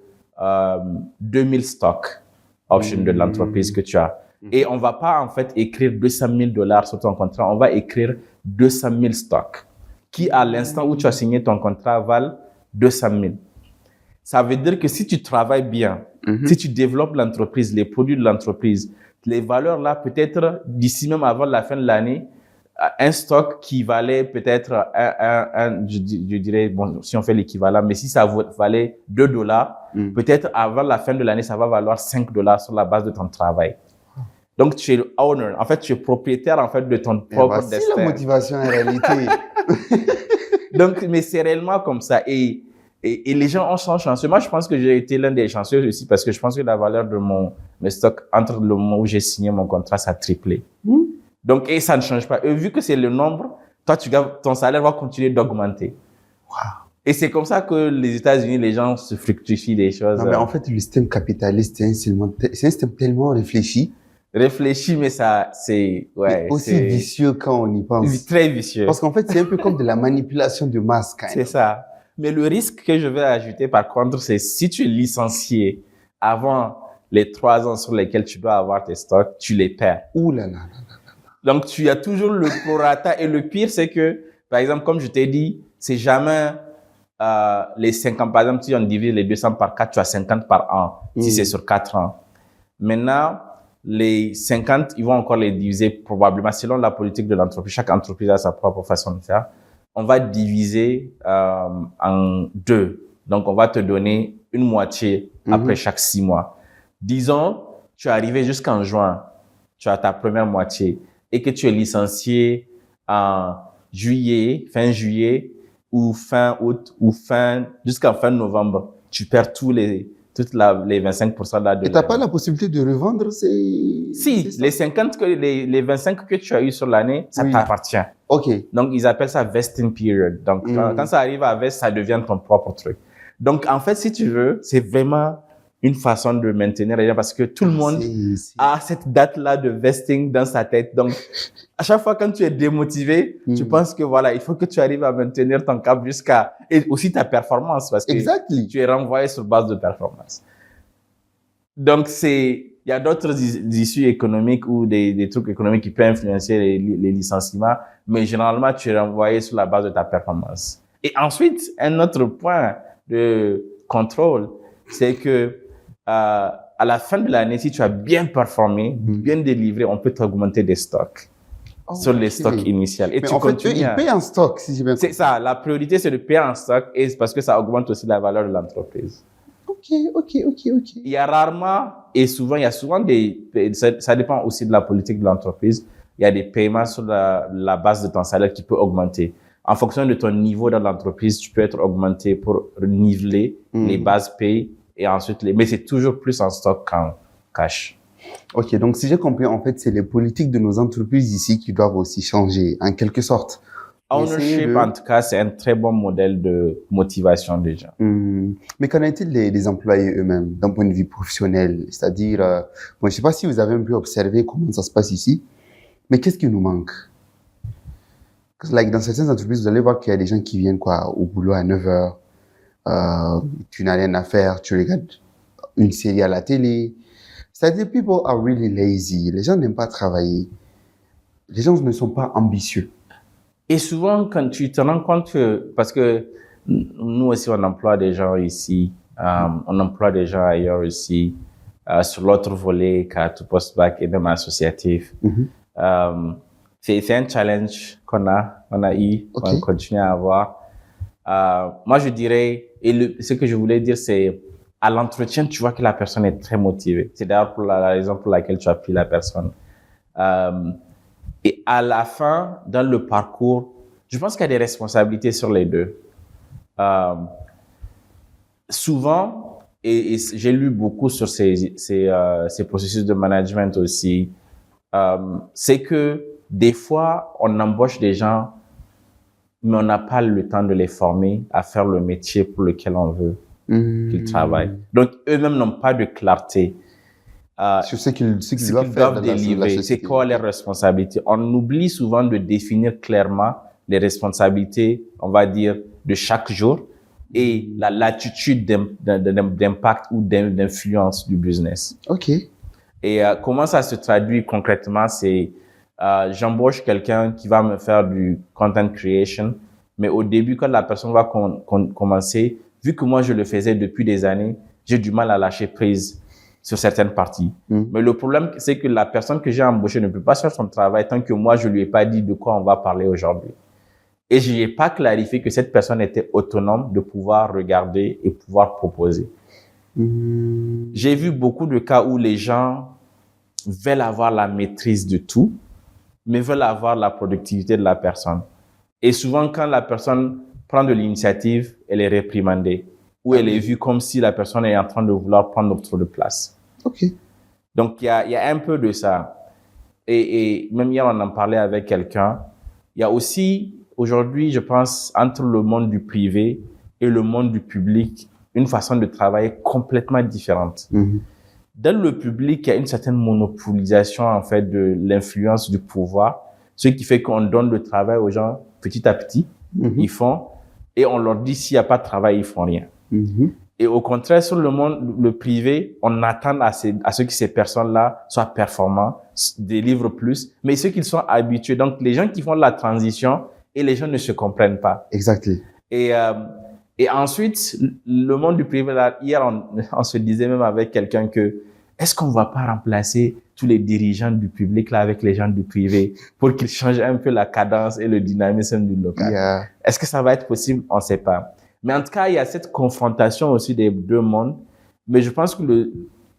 2000 stocks options de l'entreprise que tu as. Et on va pas, en fait, écrire 200 000 $ sur ton contrat, on va écrire 200 000 stocks, qui, à l'instant où tu as signé ton contrat, valent 200 000. Ça veut dire que si tu travailles bien, si tu développes l'entreprise, les produits de l'entreprise, les valeurs là, peut-être d'ici même avant la fin de l'année, un stock qui valait peut-être je dirais, bon, si on fait l'équivalent, mais si ça valait 2 $, peut-être avant la fin de l'année, ça va valoir 5 $ sur la base de ton travail. Donc, tu es owner. En fait, tu es propriétaire, en fait, de ton propre destin. C'est la motivation en réalité. Donc, mais c'est réellement comme ça. Et les gens sont chanceux. Moi, je pense que j'ai été l'un des chanceux aussi parce que je pense que la valeur de mes stocks entre le moment où j'ai signé mon contrat, ça a triplé. Donc, et ça ne change pas. Et vu que c'est le nombre, toi, ton salaire va continuer d'augmenter. Wow. Et c'est comme ça que les États-Unis, les gens se fructifient des choses. Non, mais en fait, le système capitaliste, c'est un système tellement réfléchi. Réfléchi, mais ça, c'est, ouais. Aussi vicieux quand on y pense. Très vicieux. Parce qu'en fait, c'est un peu comme de la manipulation de masse, quand même. C'est ça. Mais le risque que je vais ajouter, par contre, c'est si tu es licencié avant les 3 ans sur lesquels tu dois avoir tes stocks, tu les perds. Ouh là là. Donc, tu as toujours le prorata. Et le pire, c'est que, par exemple, comme je t'ai dit, c'est jamais les 50. Par exemple, si on divise les 200 par 4, tu as 50 par an, si c'est sur 4 ans. Maintenant, les 50, ils vont encore les diviser probablement selon la politique de l'entreprise. Chaque entreprise a sa propre façon de faire. On va diviser en 2. Donc, on va te donner une moitié après chaque 6 mois. Disons, tu es arrivé jusqu'en juin, tu as ta première moitié et que tu es licencié en juillet, fin juillet ou fin août ou jusqu'en fin novembre. Tu perds les 25% là de. Et t'as pas la possibilité de revendre Si, les 50 les 25 que tu as eu sur l'année, ça t'appartient. OK. Donc, ils appellent ça vesting period. Donc, quand ça arrive à vest, ça devient ton propre truc. Donc, en fait, si tu veux, c'est vraiment une façon de maintenir les gens parce que tout le monde a cette date-là de vesting dans sa tête. Donc, à chaque fois quand tu es démotivé, tu penses que voilà, il faut que tu arrives à maintenir ton cap et aussi ta performance parce que tu es renvoyé sur base de performance. Donc, il y a d'autres issues économiques ou des trucs économiques qui peuvent influencer les licenciements, mais généralement, tu es renvoyé sur la base de ta performance. Et ensuite, un autre point de contrôle, c'est que à la fin de l'année, si tu as bien performé, bien délivré, on peut t'augmenter des stocks sur les stocks initiaux. Et mais en fait, eux, ils paient en stock, si j'ai bien compris. C'est ça. La priorité, c'est de payer en stock et c'est parce que ça augmente aussi la valeur de l'entreprise. OK. Il y a rarement et souvent, il y a souvent ça dépend aussi de la politique de l'entreprise. Il y a des paiements sur la base de ton salaire qui peut augmenter. En fonction de ton niveau dans l'entreprise, tu peux être augmenté pour niveler les bases payées et ensuite mais c'est toujours plus en stock qu'en cash. OK, donc si j'ai compris, en fait, c'est les politiques de nos entreprises ici qui doivent aussi changer, en quelque sorte. Ownership, en tout cas, c'est un très bon modèle de motivation des gens. Mais qu'en est-il des employés eux-mêmes, d'un point de vue professionnel? C'est-à-dire, bon, je sais pas si vous avez un peu observé comment ça se passe ici, mais qu'est-ce qui nous manque? Dans certaines entreprises, vous allez voir qu'il y a des gens qui viennent au boulot à 9 heures. Tu n'as rien à faire, tu regardes une série à la télé. C'est-à-dire, people are really lazy. Les gens n'aiment pas travailler. Les gens ne sont pas ambitieux. Et souvent, quand tu te rends compte que, parce que nous aussi, on emploie des gens ici, on emploie des gens ailleurs aussi, sur l'autre volet, Karatu Postbac et même associatif. C'est un challenge qu'on a eu, qu'on continue à avoir. Moi, je dirais, ce que je voulais dire, c'est à l'entretien, tu vois que la personne est très motivée. C'est d'ailleurs pour la raison pour laquelle tu as pris la personne. Et à la fin, dans le parcours, Je pense qu'il y a des responsabilités sur les deux. Souvent, et j'ai lu beaucoup sur ces processus de management aussi, c'est que des fois, on embauche des gens, mais on n'a pas le temps de les former à faire le métier pour lequel on veut qu'ils travaillent. Donc, eux-mêmes n'ont pas de clarté sur ce qu'ils doivent délivrer. C'est quoi les responsabilités? On oublie souvent de définir clairement les responsabilités, on va dire, de chaque jour et la latitude d'impact ou d'influence du business. OK. Et comment ça se traduit concrètement? C'est j'embauche quelqu'un qui va me faire du content creation, mais au début, quand la personne va commencer, vu que moi je le faisais depuis des années, j'ai du mal à lâcher prise sur certaines parties. Mais le problème, c'est que la personne que j'ai embauchée ne peut pas faire son travail tant que moi je lui ai pas dit de quoi on va parler aujourd'hui. Et je lui ai pas clarifié que cette personne était autonome de pouvoir regarder et pouvoir proposer. J'ai vu beaucoup de cas où les gens veulent avoir la maîtrise de tout, mais veulent avoir la productivité de la personne. Et souvent, quand la personne prend de l'initiative, elle est réprimandée ou elle est vue comme si la personne est en train de vouloir prendre trop de place. OK. Donc, il y a un peu de ça. Et même hier, on en parlait avec quelqu'un. Il y a aussi, aujourd'hui, je pense, entre le monde du privé et le monde du public, une façon de travailler complètement différente. Dans le public, il y a une certaine monopolisation, en fait, de l'influence du pouvoir, ce qui fait qu'on donne le travail aux gens petit à petit. Ils font, et on leur dit s'il n'y a pas de travail, ils font rien. Et au contraire, sur le privé, on attend à ce que ces personnes-là soient performants, délivrent plus, mais ceux qui sont habitués. Donc, les gens qui font la transition et les gens ne se comprennent pas. Exactement. Et ensuite, le monde du privé, là, hier, on se disait même avec quelqu'un que est-ce qu'on va pas remplacer tous les dirigeants du public là avec les gens du privé pour qu'ils changent un peu la cadence et le dynamisme du local? Est-ce que ça va être possible? On sait pas. Mais en tout cas, il y a cette confrontation aussi des deux mondes. Mais je pense que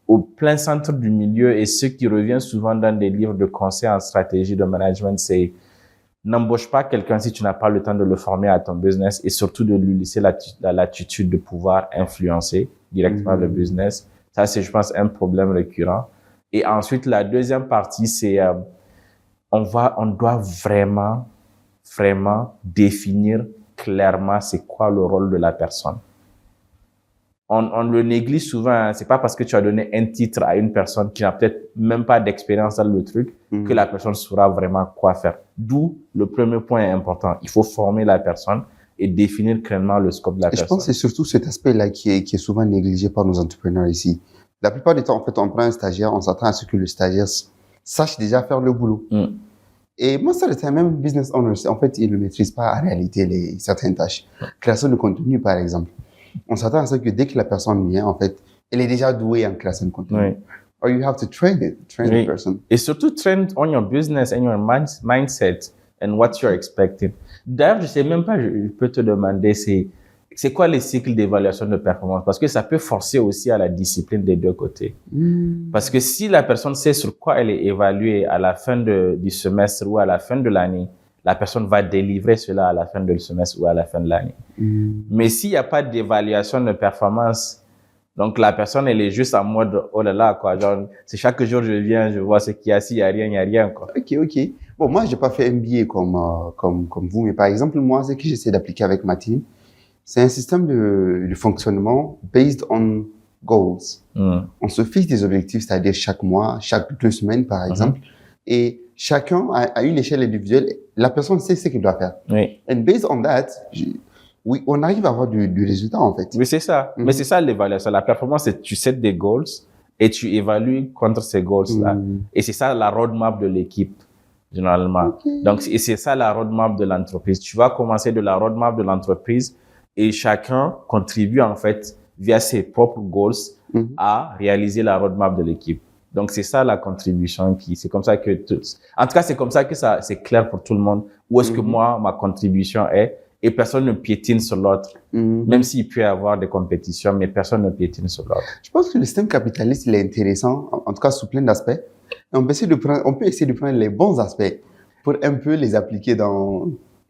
au plein centre du milieu et ce qui revient souvent dans des livres de conseils en stratégie de management, c'est n'embauche pas quelqu'un si tu n'as pas le temps de le former à ton business et surtout de lui laisser la latitude de pouvoir influencer directement le business. Ça, c'est, je pense, un problème récurrent. Et ensuite, la deuxième partie, c'est on doit vraiment définir clairement c'est quoi le rôle de la personne. On le néglige souvent. Hein. C'est pas parce que tu as donné un titre à une personne qui n'a peut-être même pas d'expérience dans le truc que la personne saura vraiment quoi faire. D'où le premier point important. Il faut former la personne et définir clairement le scope de la personne. Je pense que c'est surtout cet aspect-là qui est souvent négligé par nos entrepreneurs ici. La plupart du temps, en fait, on prend un stagiaire, on s'attend à ce que le stagiaire sache déjà faire le boulot. Et moi, ça, c'est même business owner. En fait, il ne maîtrise pas en réalité certaines tâches. Création de contenu, par exemple. On s'attend à ce que dès que la personne vient, en fait, elle est déjà douée en création de contenu. Or you have to train the person. Et surtout, train on your business and your mindset and what you're expecting. D'ailleurs, je sais même pas, je peux te demander, c'est quoi les cycles d'évaluation de performance? Parce que ça peut forcer aussi à la discipline des deux côtés. Parce que si la personne sait sur quoi elle est évaluée à la fin du semestre ou à la fin de l'année, la personne va délivrer cela à la fin du semestre ou à la fin de l'année. Mais s'il n'y a pas d'évaluation de performance, donc la personne, elle est juste en mode, oh là là, quoi, genre, c'est chaque jour je viens, je vois ce qu'il y a, s'il y a rien, quoi. Ok. Bon, moi, j'ai pas fait MBA comme vous, mais par exemple, moi, ce que j'essaie d'appliquer avec ma team, c'est un système de fonctionnement based on goals. On se fixe des objectifs, c'est-à-dire chaque mois, chaque 2 semaines, par exemple, et chacun à une échelle individuelle, la personne sait ce qu'il doit faire. And based on that, oui, on arrive à avoir du résultat, en fait. Oui, c'est ça. Mais c'est ça l'évaluation. La performance, c'est tu set des goals et tu évalues contre ces goals-là. Et c'est ça la roadmap de l'équipe, généralement. Donc, et c'est ça la roadmap de l'entreprise. Tu vas commencer de la roadmap de l'entreprise et chacun contribue, en fait, via ses propres goals à réaliser la roadmap de l'équipe. Donc, c'est ça la contribution c'est comme ça que en tout cas, c'est comme ça que c'est clair pour tout le monde. Où est-ce que moi, ma contribution est? Et personne ne piétine sur l'autre. Même s'il peut y avoir des compétitions, mais personne ne piétine sur l'autre. Je pense que le système capitaliste, il est intéressant, en tout cas sous plein d'aspects. On peut essayer de prendre les bons aspects pour un peu les appliquer dans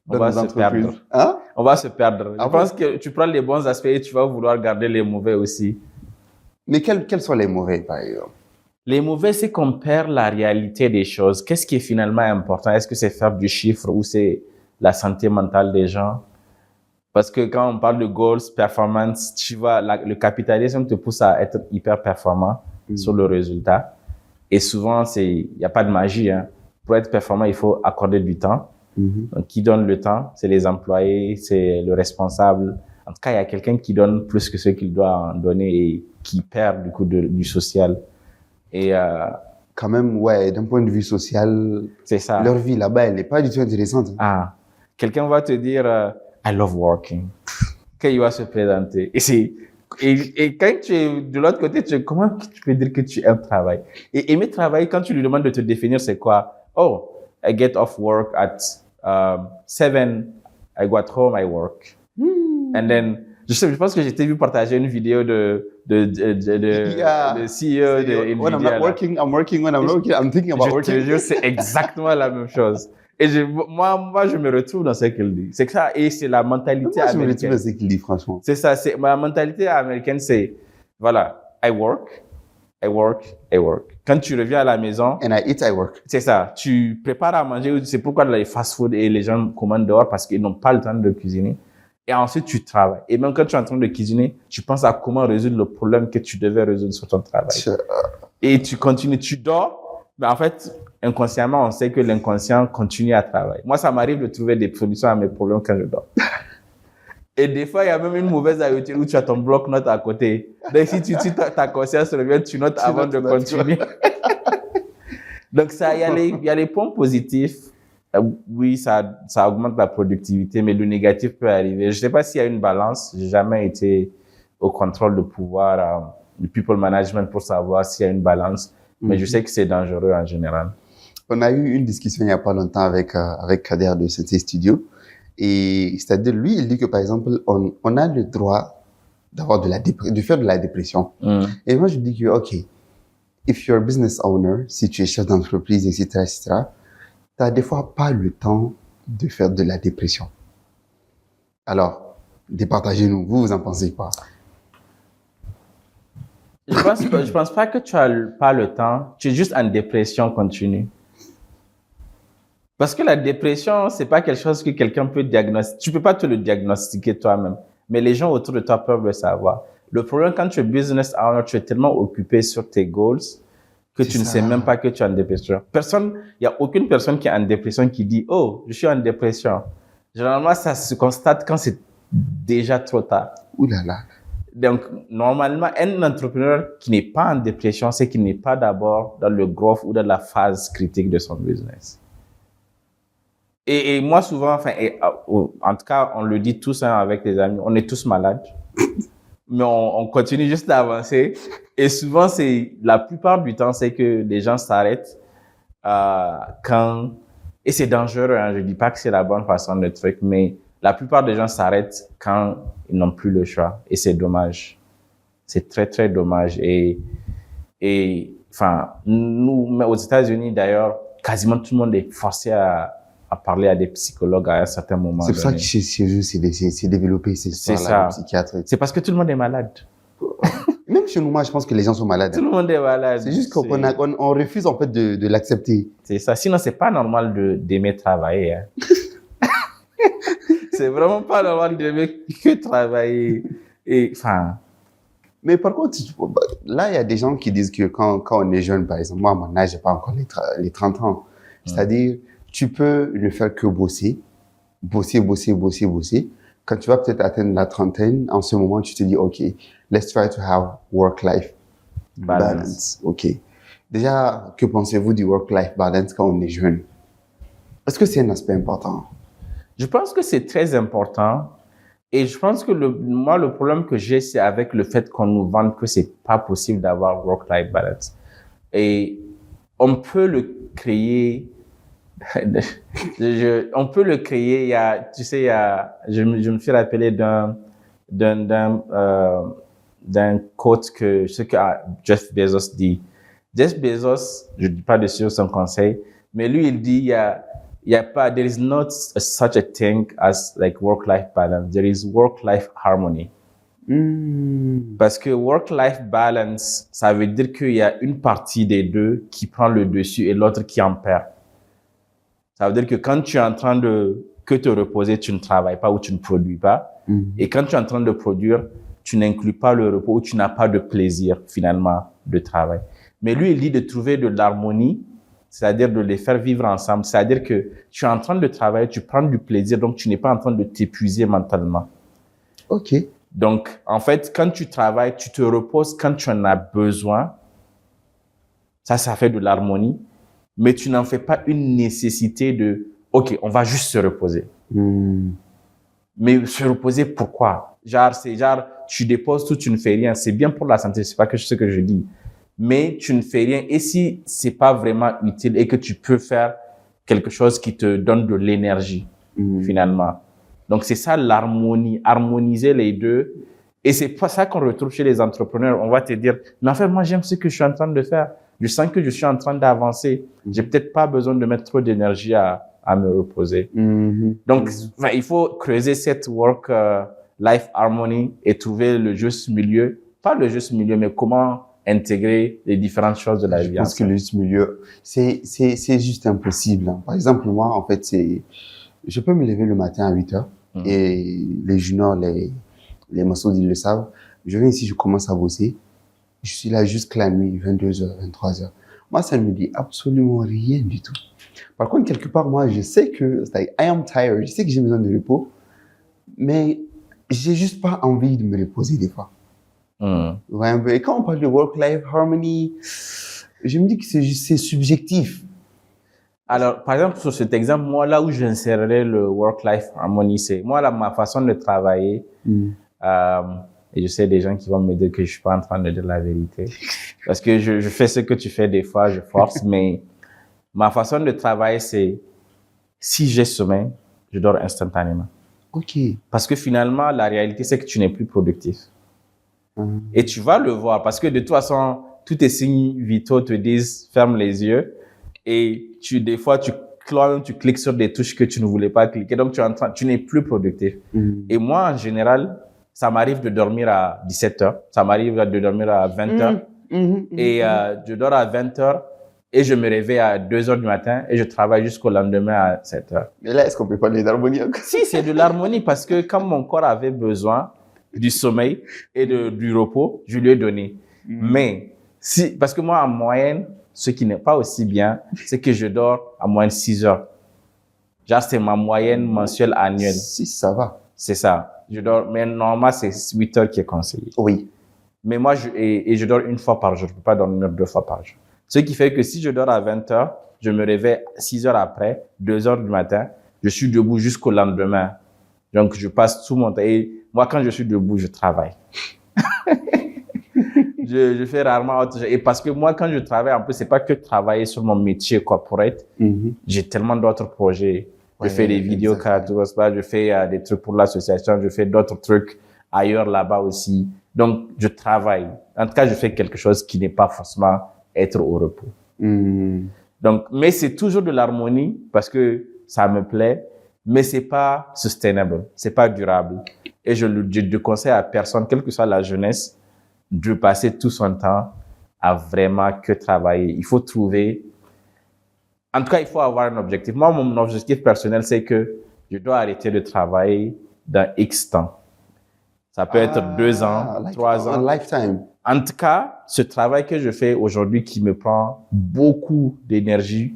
on va se perdre. Hein? On va se perdre. Ah Je pense que tu prends les bons aspects et tu vas vouloir garder les mauvais aussi. Mais quels sont les mauvais, par exemple? Les mauvais, c'est qu'on perd la réalité des choses. Qu'est-ce qui est finalement important? Est-ce que c'est faire du chiffre ou c'est la santé mentale des gens? Parce que quand on parle de goals, performance, tu vois, le capitalisme te pousse à être hyper performant sur le résultat. Et souvent, il n'y a pas de magie. Hein. Pour être performant, il faut accorder du temps. Donc, qui donne le temps? C'est les employés, c'est le responsable. En tout cas, il y a quelqu'un qui donne plus que ce qu'il doit en donner et qui perd du coup du social. Et quand même, ouais, d'un point de vue social, c'est ça. Leur vie là-bas, elle n'est pas du tout intéressante. Ah, quelqu'un va te dire I love working. Quand il va se présenter. Et quand tu es de l'autre côté, comment tu peux dire que tu aimes travailler? Et aimer travailler, quand tu lui demandes de te définir, c'est quoi? Oh, I get off work at 7. I go at home, I work. And then, je pense que j'ai vu partager une vidéo de CEO de When I'm Nvidia. not working, I'm working. When I'm not working, I'm thinking about working. Je te jure, c'est exactement la même chose. Et moi, je me retrouve dans ce qu'il dit. C'est que ça, et c'est la mentalité américaine. Moi, je me retrouve dans ce qu'il dit, franchement. C'est ça, ma mentalité américaine, c'est, voilà, I work. Quand tu reviens à la maison. And I eat, I work. C'est ça. Tu prépares à manger. C'est pourquoi les fast-food et les gens commandent dehors parce qu'ils n'ont pas le temps de cuisiner. Et ensuite, tu travailles. Et même quand tu es en train de cuisiner, tu penses à comment résoudre le problème que tu devais résoudre sur ton travail. Et tu continues, tu dors. Mais en fait, inconsciemment, on sait que l'inconscient continue à travailler. Moi, ça m'arrive de trouver des solutions à mes problèmes quand je dors. Et des fois, il y a même une mauvaise habitude où tu as ton bloc-notes à côté. Donc, si ta conscience revient, tu notes avant de continuer. Donc, il y a les points positifs. Oui, ça augmente la productivité, mais le négatif peut arriver. Je ne sais pas s'il y a une balance. J'ai jamais été au contrôle de pouvoir, du people management pour savoir s'il y a une balance. Mais je sais que c'est dangereux en général. On a eu une discussion il n'y a pas longtemps avec Kader de Sensei Studio. Et c'est-à-dire, lui, il dit que, par exemple, on a le droit d'avoir de faire de la dépression. Et moi, je dis que, OK, if you're a business owner, si tu es chef d'entreprise, etc., tu n'as des fois pas le temps de faire de la dépression. Alors, départagez-nous. Vous en pensez quoi? Je pense pas que tu as pas le temps. Tu es juste en dépression continue. Parce que la dépression, c'est pas quelque chose que quelqu'un peut diagnostiquer. Tu peux pas te le diagnostiquer toi-même. Mais les gens autour de toi peuvent le savoir. Le problème, quand tu es business owner, tu es tellement occupé sur tes goals que tu ne sais même pas que tu es en dépression. Il y a aucune personne qui est en dépression qui dit, oh, je suis en dépression. Généralement, ça se constate quand c'est déjà trop tard. Ouh là là. Donc, normalement, un entrepreneur qui n'est pas en dépression, c'est qu'il n'est pas d'abord dans le growth ou dans la phase critique de son business. Et moi, souvent, en tout cas, on le dit tous avec les amis, on est tous malades. Mais on continue juste d'avancer. Et souvent, la plupart du temps, c'est que les gens s'arrêtent et c'est dangereux, hein, je dis pas que c'est la bonne façon de truc, mais la plupart des gens s'arrêtent quand ils n'ont plus le choix. Et c'est dommage. C'est très, très dommage. Et nous, aux États-Unis, d'ailleurs, quasiment tout le monde est forcé à parler à des psychologues à un certain moment. C'est pour ça que chez eux, c'est développé, c'est ça. Psychiatre. C'est parce que tout le monde est malade. Même chez nous, moi, je pense que les gens sont malades. Tout le monde est malade. C'est juste qu'on refuse, en fait, de l'accepter. C'est ça. Sinon, c'est pas normal d'aimer travailler. Hein. C'est vraiment pas normal d'aimer que travailler. Mais par contre, là, il y a des gens qui disent que quand on est jeune, par exemple, moi, à mon âge, j'ai pas encore les 30 ans. C'est-à-dire, tu peux ne faire que bosser. Quand tu vas peut-être atteindre la trentaine, en ce moment, tu te dis, OK, let's try to have work-life balance. OK. Déjà, que pensez-vous du work-life balance quand on est jeune? Est-ce que c'est un aspect important? Je pense que c'est très important. Et je pense que moi, le problème que j'ai, c'est avec le fait qu'on nous vende que c'est pas possible d'avoir work-life balance. Et on peut le créer. On peut le créer. Je me suis rappelé d'un quote que Jeff Bezos dit. Jeff Bezos, je dis pas de suivre son conseil, mais lui, il dit, il il y a pas, there is not such a thing as like work-life balance. There is work-life harmony. Parce que work-life balance, ça veut dire qu'il y a une partie des deux qui prend le dessus et l'autre qui en perd. Ça veut dire que quand tu es en train de que te reposer, tu ne travailles pas ou tu ne produis pas. Et quand tu es en train de produire, tu n'inclus pas le repos ou tu n'as pas de plaisir finalement de travail. Mais lui, il dit de trouver de l'harmonie, c'est-à-dire de les faire vivre ensemble. C'est-à-dire que tu es en train de travailler, tu prends du plaisir, donc tu n'es pas en train de t'épuiser mentalement. OK. Donc, en fait, quand tu travailles, tu te reposes quand tu en as besoin. Ça fait de l'harmonie. Mais tu n'en fais pas une nécessité de « OK, on va juste se reposer ». Mais se reposer, pourquoi? Tu déposes tout, tu ne fais rien. C'est bien pour la santé, c'est pas ce que je dis. Mais tu ne fais rien. Et si c'est pas vraiment utile et que tu peux faire quelque chose qui te donne de l'énergie, finalement. Donc, c'est ça l'harmonie, harmoniser les deux. Et c'est pas ça qu'on retrouve chez les entrepreneurs. On va te dire, mais en fait, moi, j'aime ce que je suis en train de faire. Je sens que je suis en train d'avancer. J'ai peut-être pas besoin de mettre trop d'énergie à me reposer. Donc, il faut creuser cette work-life harmony et trouver le juste milieu. Pas le juste milieu, mais comment intégrer les différentes choses de la vie. Je pense que le juste milieu, c'est juste impossible. Par exemple, moi, en fait, je peux me lever le matin à 8 heures et les juniors, les massos, ils le savent. Je viens ici, je commence à bosser. Je suis là jusqu'à la nuit, 22 heures, 23 heures. Moi, ça ne me dit absolument rien du tout. Par contre, quelque part, moi, je sais que, I am tired. Je sais que j'ai besoin de repos, mais j'ai juste pas envie de me reposer des fois. Ouais, et quand on parle de work-life harmony, je me dis que c'est subjectif. Alors, par exemple, sur cet exemple, moi, là où j'insérerais le work-life harmony, c'est, moi, ma façon de travailler, et je sais des gens qui vont me dire que je suis pas en train de dire la vérité. Parce que je fais ce que tu fais des fois, je force, mais ma façon de travailler, c'est, si j'ai sommeil, je dors instantanément. OK. Parce que finalement, la réalité, c'est que tu n'es plus productif. Et tu vas le voir, parce que de toute façon, tous tes signes vitaux te disent, ferme les yeux. Et des fois, tu cliques sur des touches que tu ne voulais pas cliquer. Donc, tu n'es plus productif. Et moi, en général, ça m'arrive de dormir à 17 heures. Ça m'arrive de dormir à 20 heures. Et je dors à 20 heures et je me réveille à 2 heures du matin et je travaille jusqu'au lendemain à 7 heures. Mais là, est-ce qu'on peut parler d'harmonie encore? Si, c'est de l'harmonie parce que quand mon corps avait besoin du sommeil et du repos, je lui ai donné. Mais parce que moi, en moyenne, ce qui n'est pas aussi bien, c'est que je dors à moins de 6 heures. Genre, c'est ma moyenne mensuelle annuelle. 6, ça va. C'est ça. Je dors, mais normalement, c'est 8 heures qui est conseillé. Oui. Mais moi, je dors une fois par jour. Je ne peux pas dormir 2 fois par jour. Ce qui fait que si je dors à 20 heures, je me réveille 6 heures après, 2 heures du matin, je suis debout jusqu'au lendemain. Donc, je passe tout mon temps. Et moi, quand je suis debout, je travaille. Je fais rarement autre chose. Et parce que moi, quand je travaille, en plus, c'est pas que travailler sur mon métier corporate. J'ai tellement d'autres projets. Je fais des vidéos, je fais des trucs pour l'association, je fais d'autres trucs ailleurs là-bas aussi. Donc, je travaille. En tout cas, je fais quelque chose qui n'est pas forcément être au repos. Donc, mais c'est toujours de l'harmonie parce que ça me plaît, mais c'est pas sustainable, c'est pas durable. Et je conseille à personne, quelle que soit la jeunesse, de passer tout son temps à vraiment que travailler. Il faut trouver, en tout cas, il faut avoir un objectif. Moi, mon objectif personnel, c'est que je dois arrêter de travailler dans X temps. Ça peut être 2 ans, 3 ans. Un lifetime. En tout cas, ce travail que je fais aujourd'hui qui me prend beaucoup d'énergie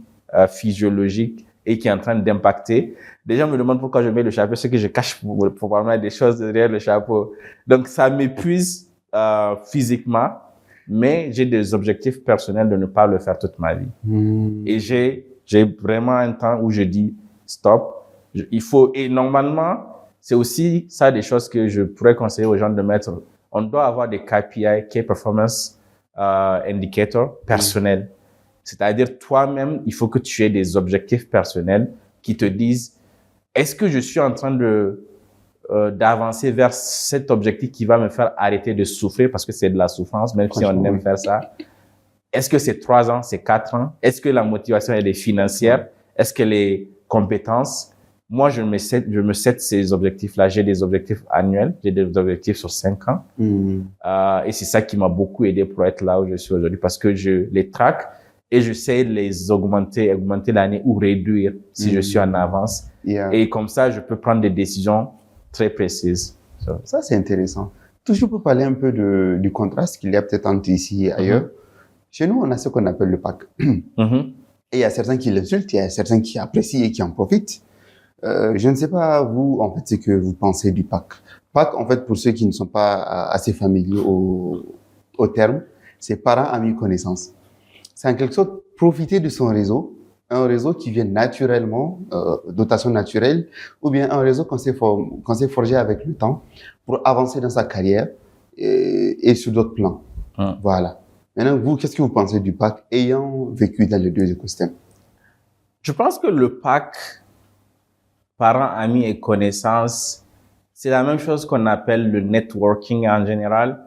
physiologique et qui est en train d'impacter. Les gens me demandent pourquoi je mets le chapeau, c'est que je cache probablement des choses derrière le chapeau. Donc, ça m'épuise physiquement, mais j'ai des objectifs personnels de ne pas le faire toute ma vie. Et j'ai vraiment un temps où je dis stop. Et normalement, c'est aussi ça des choses que je pourrais conseiller aux gens de mettre. On doit avoir des KPI, Key Performance Indicator personnels. C'est-à-dire, toi-même, il faut que tu aies des objectifs personnels qui te disent, est-ce que je suis en train d'avancer vers cet objectif qui va me faire arrêter de souffrir parce que c'est de la souffrance, même si on aime faire ça. Est-ce que c'est 3 ans, c'est 4 ans? Est-ce que la motivation, elle est financière? Est-ce qu'elle est compétences, moi, je me set ces objectifs-là. J'ai des objectifs annuels, j'ai des objectifs sur 5 ans. Et c'est ça qui m'a beaucoup aidé pour être là où je suis aujourd'hui parce que je les traque et je sais les augmenter l'année ou réduire si je suis en avance. Et comme ça, je peux prendre des décisions très précises. Ça, c'est intéressant. Toujours pour parler un peu du contraste qu'il y a peut-être entre ici et ailleurs. Chez nous, on a ce qu'on appelle le PAC. Et il y a certains qui l'insultent, il y a certains qui apprécient et qui en profitent. Je ne sais pas, vous, en fait, ce que vous pensez du PAC. PAC, en fait, pour ceux qui ne sont pas assez familiers au terme, c'est parents, amis, connaissances. C'est en quelque sorte profiter de son réseau, un réseau qui vient naturellement, dotation naturelle, ou bien un réseau qu'on s'est forgé avec le temps pour avancer dans sa carrière et sur d'autres plans. Voilà. Maintenant, vous, qu'est-ce que vous pensez du PAC ayant vécu dans les deux écosystèmes? Je pense que le PAC, parents, amis et connaissances, c'est la même chose qu'on appelle le networking en général.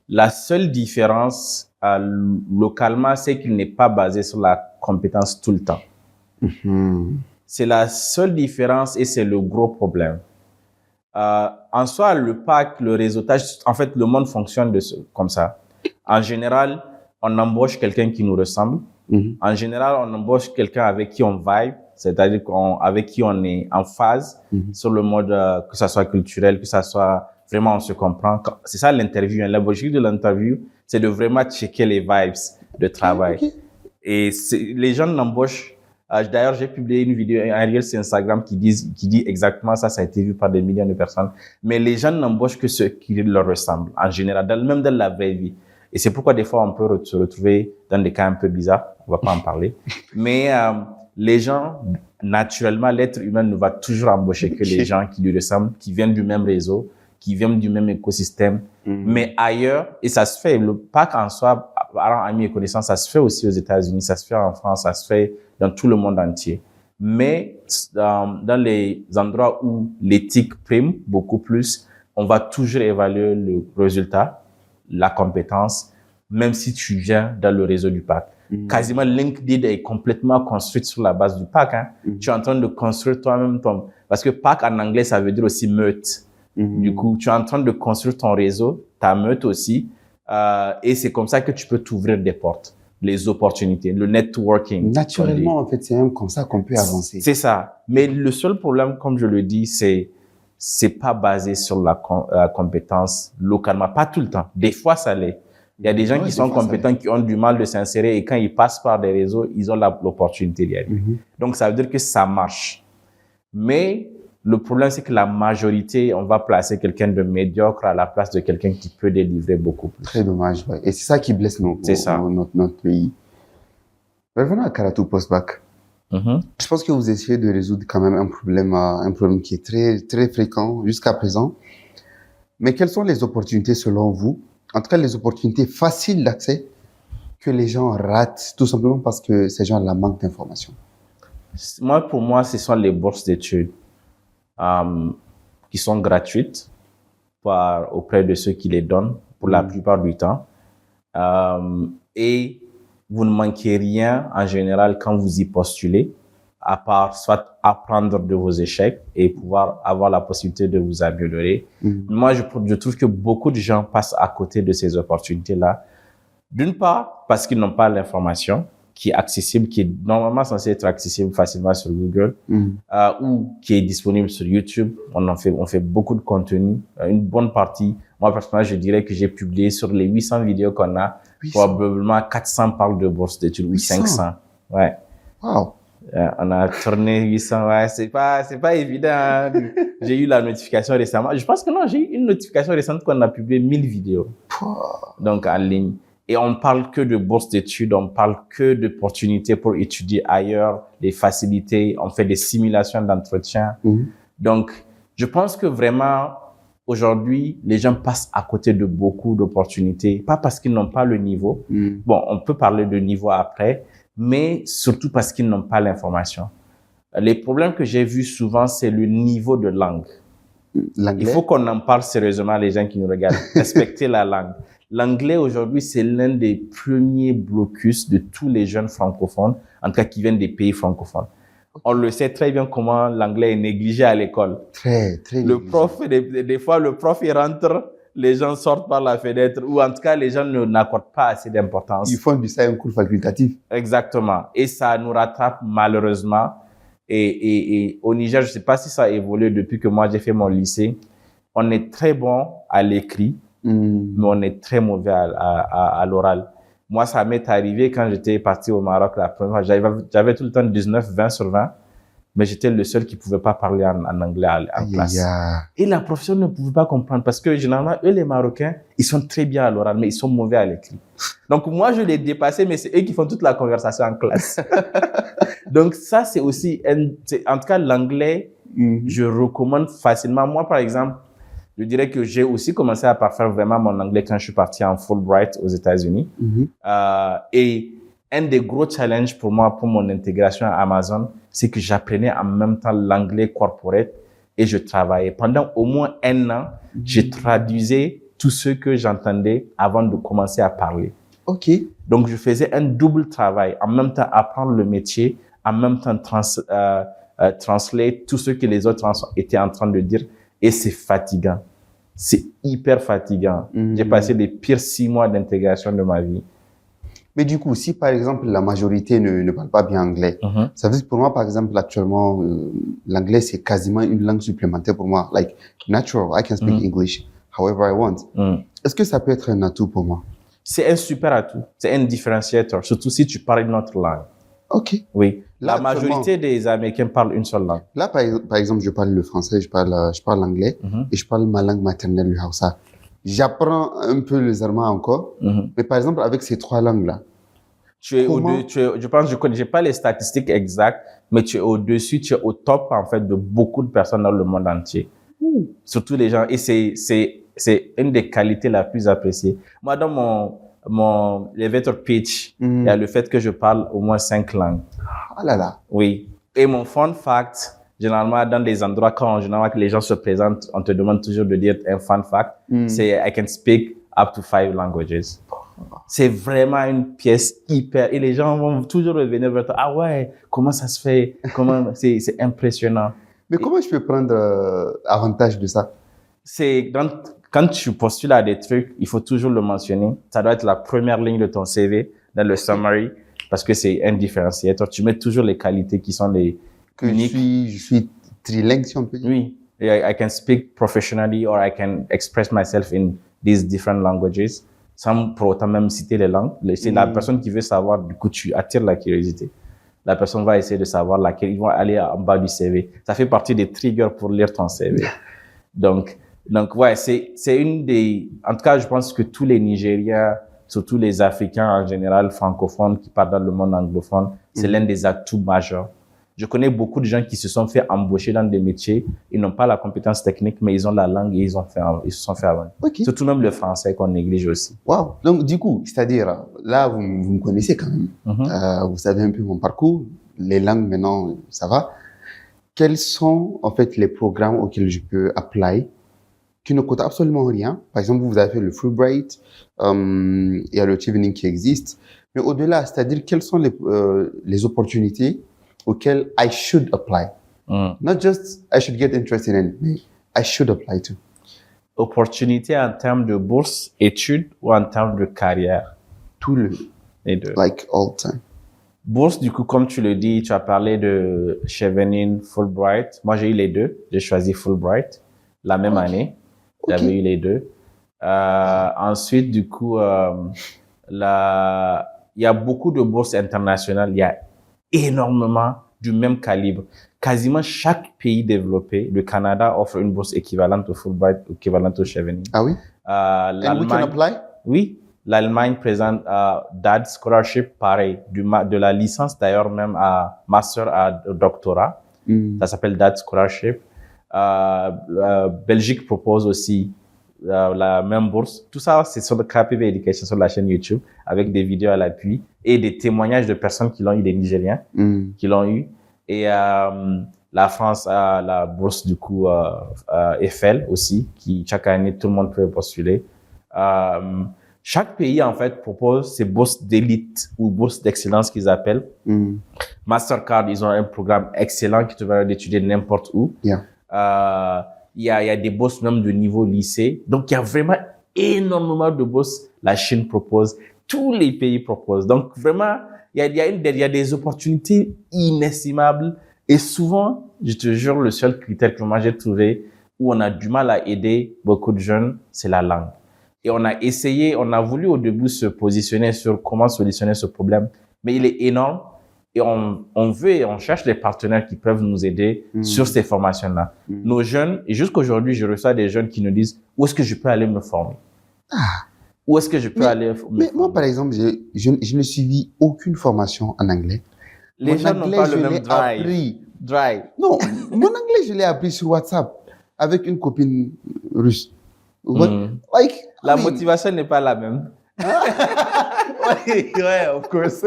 La seule différence localement, c'est qu'il n'est pas basé sur la compétence tout le temps. C'est la seule différence et c'est le gros problème. En soi, le PAC, le réseautage, en fait, le monde fonctionne comme ça. En général, on embauche quelqu'un qui nous ressemble. En général, on embauche quelqu'un avec qui on vibe, c'est-à-dire avec qui on est en phase sur le mode, que ça soit culturel, que ça soit vraiment on se comprend. C'est ça l'interview. L'objectif de l'interview, c'est de vraiment checker les vibes de travail. Et les gens l'embauchent. D'ailleurs, j'ai publié une vidéo, un reel sur Instagram qui dit exactement ça. Ça a été vu par des millions de personnes. Mais les gens n'embauchent que ceux qui leur ressemblent, en général, même dans la vraie vie. Et c'est pourquoi des fois, on peut se retrouver dans des cas un peu bizarres. On va pas en parler. Mais les gens, naturellement, l'être humain ne va toujours embaucher que les gens qui lui ressemblent, qui viennent du même réseau, qui viennent du même écosystème. Mais ailleurs, et ça se fait, le PAC en soi, parents, amis et connaissances, ça se fait aussi aux États-Unis, ça se fait en France, ça se fait dans tout le monde entier. Mais dans les endroits où l'éthique prime beaucoup plus, on va toujours évaluer le résultat, la compétence, même si tu viens dans le réseau du PAC. Quasiment LinkedIn est complètement construite sur la base du PAC. Tu es en train de construire toi-même parce que PAC en anglais, ça veut dire aussi meute. Du coup, tu es en train de construire ton réseau, ta meute aussi, et c'est comme ça que tu peux t'ouvrir des portes, les opportunités, le networking. Naturellement, en fait, c'est même comme ça qu'on peut avancer. C'est ça. Mais le seul problème, comme je le dis, c'est pas basé sur la compétence localement. Pas tout le temps. Des fois, ça l'est. Il y a des gens qui sont compétents, qui ont du mal de s'insérer et quand ils passent par des réseaux, ils ont l'opportunité d'y aller. Donc, ça veut dire que ça marche. Mais le problème, c'est que la majorité, on va placer quelqu'un de médiocre à la place de quelqu'un qui peut délivrer beaucoup plus. Très dommage, ouais. Et c'est ça qui blesse notre pays. Revenons à Karatou Post-Bac. Je pense que vous essayez de résoudre quand même un problème qui est très, très fréquent jusqu'à présent. Mais quelles sont les opportunités selon vous? En tout cas, les opportunités faciles d'accès que les gens ratent tout simplement parce que ces gens-là manquent d'informations. Pour moi, ce sont les bourses d'études qui sont gratuites auprès de ceux qui les donnent pour la plupart du temps. Et vous ne manquez rien en général quand vous y postulez, à part soit apprendre de vos échecs et pouvoir avoir la possibilité de vous améliorer. Moi, je trouve que beaucoup de gens passent à côté de ces opportunités-là. D'une part, parce qu'ils n'ont pas l'information qui est accessible, qui est normalement censée être accessible facilement sur Google, ou qui est disponible sur YouTube. On fait beaucoup de contenu, une bonne partie. Moi, personnellement, je dirais que j'ai publié sur les 800 vidéos qu'on a, probablement 400 parlent de bourse d'études, ou 500. Ouais. Wow. On a tourné 800, ouais, c'est pas évident. Hein. J'ai eu la notification récemment. Je pense que non, j'ai eu une notification récente qu'on a publié 1000 vidéos. Donc, en ligne. Et on parle que de bourse d'études, on parle que d'opportunités pour étudier ailleurs, des facilités, on fait des simulations d'entretien. Donc, je pense que vraiment, aujourd'hui, les gens passent à côté de beaucoup d'opportunités, pas parce qu'ils n'ont pas le niveau. Bon, on peut parler de niveau après, mais surtout parce qu'ils n'ont pas l'information. Les problèmes que j'ai vus souvent, c'est le niveau de langue. Il faut qu'on en parle sérieusement, les gens qui nous regardent. Respecter la langue. L'anglais, aujourd'hui, c'est l'un des premiers blocus de tous les jeunes francophones, en tout cas qui viennent des pays francophones. On le sait très bien comment l'anglais est négligé à l'école. Très, très Le négligé. prof, des fois, le prof, il rentre, les gens sortent par la fenêtre, ou en tout cas, les gens n'accordent pas assez d'importance. Ils font du ça un cours facultatif. Exactement. Et ça nous rattrape malheureusement. Et au Niger, je ne sais pas si ça a évolué depuis que moi j'ai fait mon lycée. On est très bon à l'écrit, mais on est très mauvais à l'oral. Moi, ça m'est arrivé quand j'étais parti au Maroc la première fois. J'avais tout le temps 19, 20 sur 20, mais j'étais le seul qui ne pouvait pas parler en anglais en classe. Et la professeure ne pouvait pas comprendre parce que généralement, eux, les Marocains, ils sont très bien à l'oral, mais ils sont mauvais à l'écrit. Donc, moi, je l'ai dépassé, mais c'est eux qui font toute la conversation en classe. Donc, ça, c'est aussi, en tout cas, l'anglais, je recommande facilement. Moi, par exemple, je dirais que j'ai aussi commencé à parfaire vraiment mon anglais quand je suis parti en Fulbright aux États-Unis. Et un des gros challenges pour moi, pour mon intégration à Amazon, c'est que j'apprenais en même temps l'anglais corporate et je travaillais. Pendant au moins 1 an, je traduisais tout ce que j'entendais avant de commencer à parler. OK. Donc, je faisais un double travail. En même temps, apprendre le métier, en même temps, translate tout ce que les autres étaient en train de dire. Et c'est fatigant. C'est hyper fatigant. J'ai passé les pires 6 mois d'intégration de ma vie. Mais du coup, si par exemple la majorité ne parle pas bien anglais, ça veut dire que pour moi, par exemple, actuellement, l'anglais c'est quasiment une langue supplémentaire pour moi. Like natural, I can speak English however I want. Est-ce que ça peut être un atout pour moi? C'est un super atout. C'est un différenciateur, surtout si tu parles une autre langue. OK. Oui. La majorité des Américains parlent une seule langue. Là, par exemple, je parle le français, je parle l'anglais et je parle ma langue maternelle, le Hausa. J'apprends un peu le zarma encore, mais par exemple, avec ces 3 langues-là, je pense, je connais pas les statistiques exactes, mais tu es au-dessus, tu es au top, en fait, de beaucoup de personnes dans le monde entier. Surtout les gens, et c'est une des qualités la plus appréciée. Moi, dans mon elevator pitch, il y a le fait que je parle au moins 5 langues. Oh là là. Oui. Et mon fun fact, généralement, dans des endroits généralement que les gens se présentent, on te demande toujours de dire un fun fact. C'est I can speak up to 5 languages. C'est vraiment une pièce hyper, et les gens vont toujours revenir vers toi. Ah ouais, comment ça se fait? C'est impressionnant. Mais comment je peux prendre avantage de ça? Quand tu postules à des trucs, il faut toujours le mentionner. Ça doit être la première ligne de ton CV dans le summary parce que c'est un différenciateur. Tu mets toujours les qualités qui sont les uniques. Je suis trilingue, si on peut dire. Oui. I can speak professionally or I can express myself in these different languages sans pour autant même citer les langues. C'est la personne qui veut savoir, du coup, tu attires la curiosité. La personne va essayer de savoir laquelle, ils vont aller en bas du CV. Ça fait partie des triggers pour lire ton CV. Donc ouais, c'est une des, en tout cas, je pense que tous les Nigériens, surtout les Africains en général, francophones, qui parlent dans le monde anglophone, c'est l'un des atouts majeurs. Je connais beaucoup de gens qui se sont fait embaucher dans des métiers, ils n'ont pas la compétence technique, mais ils ont la langue et ils se sont fait avancer. Okay. Surtout même le français qu'on néglige aussi. Wow. Donc, du coup, c'est-à-dire, là, vous me connaissez quand même. Vous savez un peu mon parcours. Les langues, maintenant, ça va. Quels sont, en fait, les programmes auxquels je peux apply qui ne coûtent absolument rien? Par exemple, vous avez fait le Fulbright, il y a le Chevening qui existe. Mais au-delà, c'est-à-dire, quelles sont les opportunités auxquelles I should apply? Not just I should get interested in, mais I should apply to. Opportunité en termes de bourse, études ou en termes de carrière? Les deux. Like all time. Bourse, du coup, comme tu le dis, tu as parlé de Chevening, Fulbright. Moi, j'ai eu les deux. J'ai choisi Fulbright la même année. J'avais eu les deux. Ensuite, du coup, il y a beaucoup de bourses internationales. Il y a énormément du même calibre. Quasiment chaque pays développé, le Canada offre une bourse équivalente au Fulbright, équivalente au Chevening. Ah oui? And we can apply? Oui. L'Allemagne présente DAD Scholarship, pareil, de la licence d'ailleurs même à master à doctorat. Ça s'appelle DAD Scholarship. Belgique propose aussi la même bourse. Tout ça, c'est sur le KPB Education, sur la chaîne YouTube, avec des vidéos à l'appui et des témoignages de personnes qui l'ont eu, des Nigériens qui l'ont eu. Et la France a la bourse du coup Eiffel aussi, qui chaque année tout le monde peut postuler. Chaque pays, en fait, propose ses bourses d'élite ou bourses d'excellence qu'ils appellent. Mastercard, ils ont un programme excellent qui te permet d'étudier n'importe où. Yeah. Il y a des bourses même de niveau lycée. Donc, il y a vraiment énormément de bourses. La Chine propose, tous les pays proposent. Donc, vraiment, il y a des opportunités inestimables. Et souvent, je te jure, le seul critère que moi j'ai trouvé où on a du mal à aider beaucoup de jeunes, c'est la langue. Et on a voulu au début se positionner sur comment solutionner ce problème. Mais il est énorme. Et on veut et on cherche des partenaires qui peuvent nous aider sur ces formations-là. Nos jeunes, et jusqu'aujourd'hui, je reçois des jeunes qui nous disent où est-ce que je peux aller me former? Où est-ce que je peux aller me former? Mais moi, par exemple, je n'ai suivi aucune formation en anglais. Les gens n'ont pas le même drive. Non, mon anglais, je l'ai appris sur WhatsApp avec une copine russe. La motivation n'est pas la même. Ouais, of course.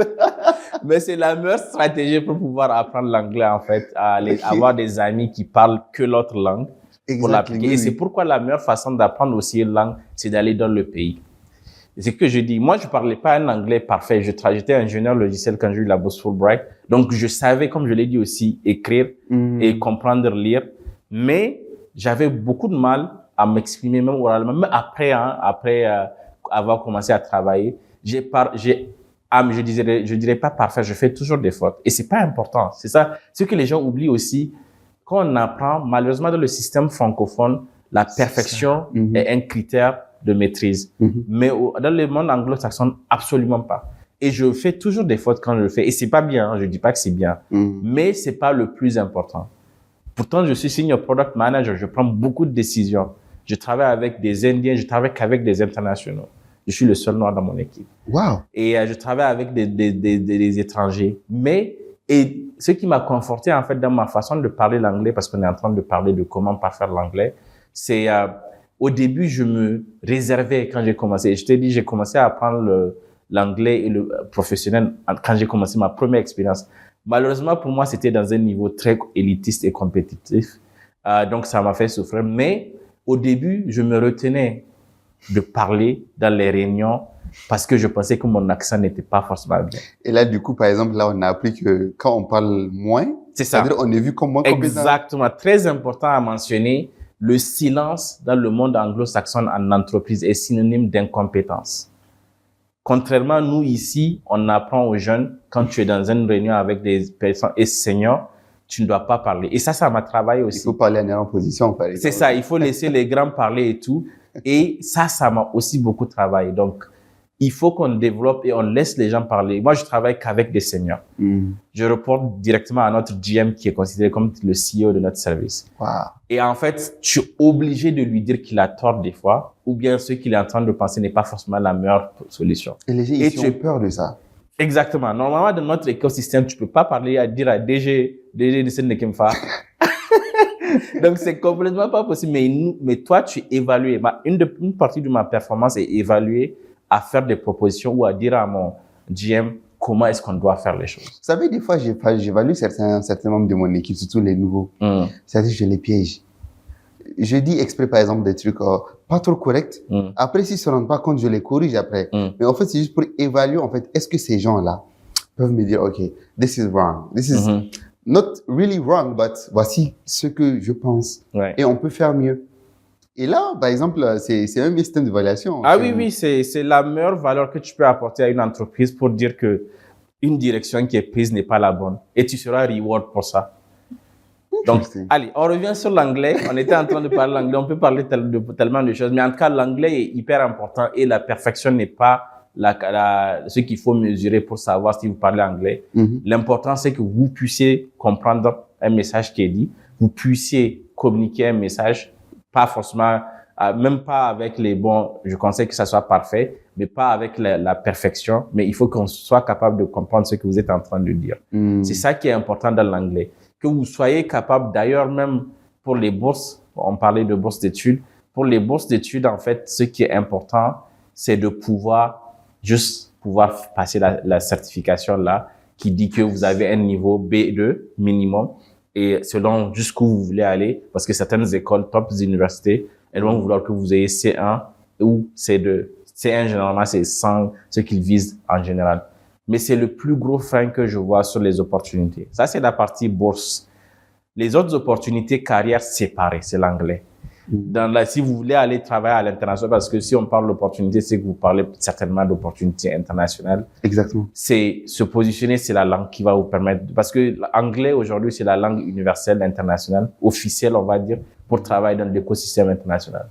Mais c'est la meilleure stratégie pour pouvoir apprendre l'anglais, en fait, avoir des amis qui parlent que l'autre langue pour l'appliquer. Et c'est pourquoi la meilleure façon d'apprendre aussi une langue, c'est d'aller dans le pays. Et c'est ce que je dis. Moi, je parlais pas un anglais parfait. J'étais ingénieur logiciel quand j'ai eu la bourse Fulbright. Donc, je savais, comme je l'ai dit aussi, écrire et comprendre, lire. Mais j'avais beaucoup de mal à m'exprimer, même oralement, même après avoir commencé à travailler. Je dirais pas parfait, je fais toujours des fautes. Et c'est pas important. C'est ça. Ce que les gens oublient aussi, quand on apprend, malheureusement, dans le système francophone, la perfection est un critère de maîtrise. Mais dans le monde anglo-saxon, absolument pas. Et je fais toujours des fautes quand je le fais. Et c'est pas bien, je dis pas que c'est bien. Mais c'est pas le plus important. Pourtant, je suis senior product manager, je prends beaucoup de décisions. Je travaille avec des Indiens, je travaille qu'avec des internationaux. Je suis le seul noir dans mon équipe. Wow. Et je travaille avec des étrangers. Et ce qui m'a conforté, en fait, dans ma façon de parler l'anglais, parce qu'on est en train de parler de comment pas faire l'anglais, c'est, au début, je me réservais quand j'ai commencé. Je t'ai dit, j'ai commencé à apprendre l'anglais et le professionnel quand j'ai commencé ma première expérience. Malheureusement, pour moi, c'était dans un niveau très élitiste et compétitif. Donc, ça m'a fait souffrir. Mais au début, je me retenais de parler dans les réunions parce que je pensais que mon accent n'était pas forcément bien. Et là, du coup, par exemple, là, on a appris que quand on parle moins, c'est ça. C'est-à-dire on est vu comme moins compétent. Exactement. Très important à mentionner, le silence dans le monde anglo-saxon en entreprise est synonyme d'incompétence. Contrairement, nous, ici, on apprend aux jeunes, quand tu es dans une réunion avec des personnes et seniors, tu ne dois pas parler. Et ça m'a travaillé aussi. Il faut parler en position, par exemple. C'est ça, il faut laisser les grands parler et tout. Et ça m'a aussi beaucoup travaillé. Donc, il faut qu'on développe et on laisse les gens parler. Moi, je travaille qu'avec des seniors. Je reporte directement à notre GM qui est considéré comme le CEO de notre service. Wow. Et en fait, tu es obligé de lui dire qu'il a tort des fois, ou bien ce qu'il est en train de penser n'est pas forcément la meilleure solution. Et les gens, ils ont peur de ça. Exactement. Normalement, dans notre écosystème, tu peux pas dire à DG de Sénékemfa. Donc, c'est complètement pas possible. Mais toi, tu es évalué. Une partie de ma performance est évaluée à faire des propositions ou à dire à mon GM comment est-ce qu'on doit faire les choses. Vous savez, des fois, j'évalue certains membres de mon équipe, surtout les nouveaux. C'est-à-dire, je les piège. Je dis exprès, par exemple, des trucs pas trop corrects. Après, s'ils se rendent pas compte, je les corrige après. Mais en fait, c'est juste pour évaluer, en fait, est-ce que ces gens-là peuvent me dire, OK, this is wrong. This is not really wrong, but voici ce que je pense. Ouais. Et on peut faire mieux. Et là, par exemple, c'est un système d'évaluation. Ah oui, c'est la meilleure valeur que tu peux apporter à une entreprise pour dire que une direction qui est prise n'est pas la bonne. Et tu seras reward pour ça. Donc, allez, on revient sur l'anglais. On était en train de parler l'anglais. On peut parler de tellement de choses. Mais en tout cas, l'anglais est hyper important et la perfection n'est pas ce qu'il faut mesurer pour savoir si vous parlez anglais. L'important, c'est que vous puissiez comprendre un message qui est dit. Vous puissiez communiquer un message, pas forcément, même pas avec les bons, je conseille que ça soit parfait, mais pas avec la perfection. Mais il faut qu'on soit capable de comprendre ce que vous êtes en train de dire. C'est ça qui est important dans l'anglais. Que vous soyez capable, d'ailleurs, même pour les bourses, on parlait de bourses d'études. Pour les bourses d'études, en fait, ce qui est important, c'est de pouvoir passer la certification là, qui dit que vous avez un niveau B2 minimum et selon jusqu'où vous voulez aller, parce que certaines écoles, top universités, elles vont vouloir que vous ayez C1 ou C2. C1, généralement, c'est 100, ce qu'ils visent en général. Mais c'est le plus gros frein que je vois sur les opportunités. Ça, c'est la partie bourse. Les autres opportunités carrière séparées, c'est l'anglais. Si vous voulez aller travailler à l'international, parce que si on parle d'opportunités, c'est que vous parlez certainement d'opportunités internationales. Exactement. C'est se positionner, c'est la langue qui va vous permettre, parce que l'anglais aujourd'hui, c'est la langue universelle internationale, officielle, on va dire, pour travailler dans l'écosystème international.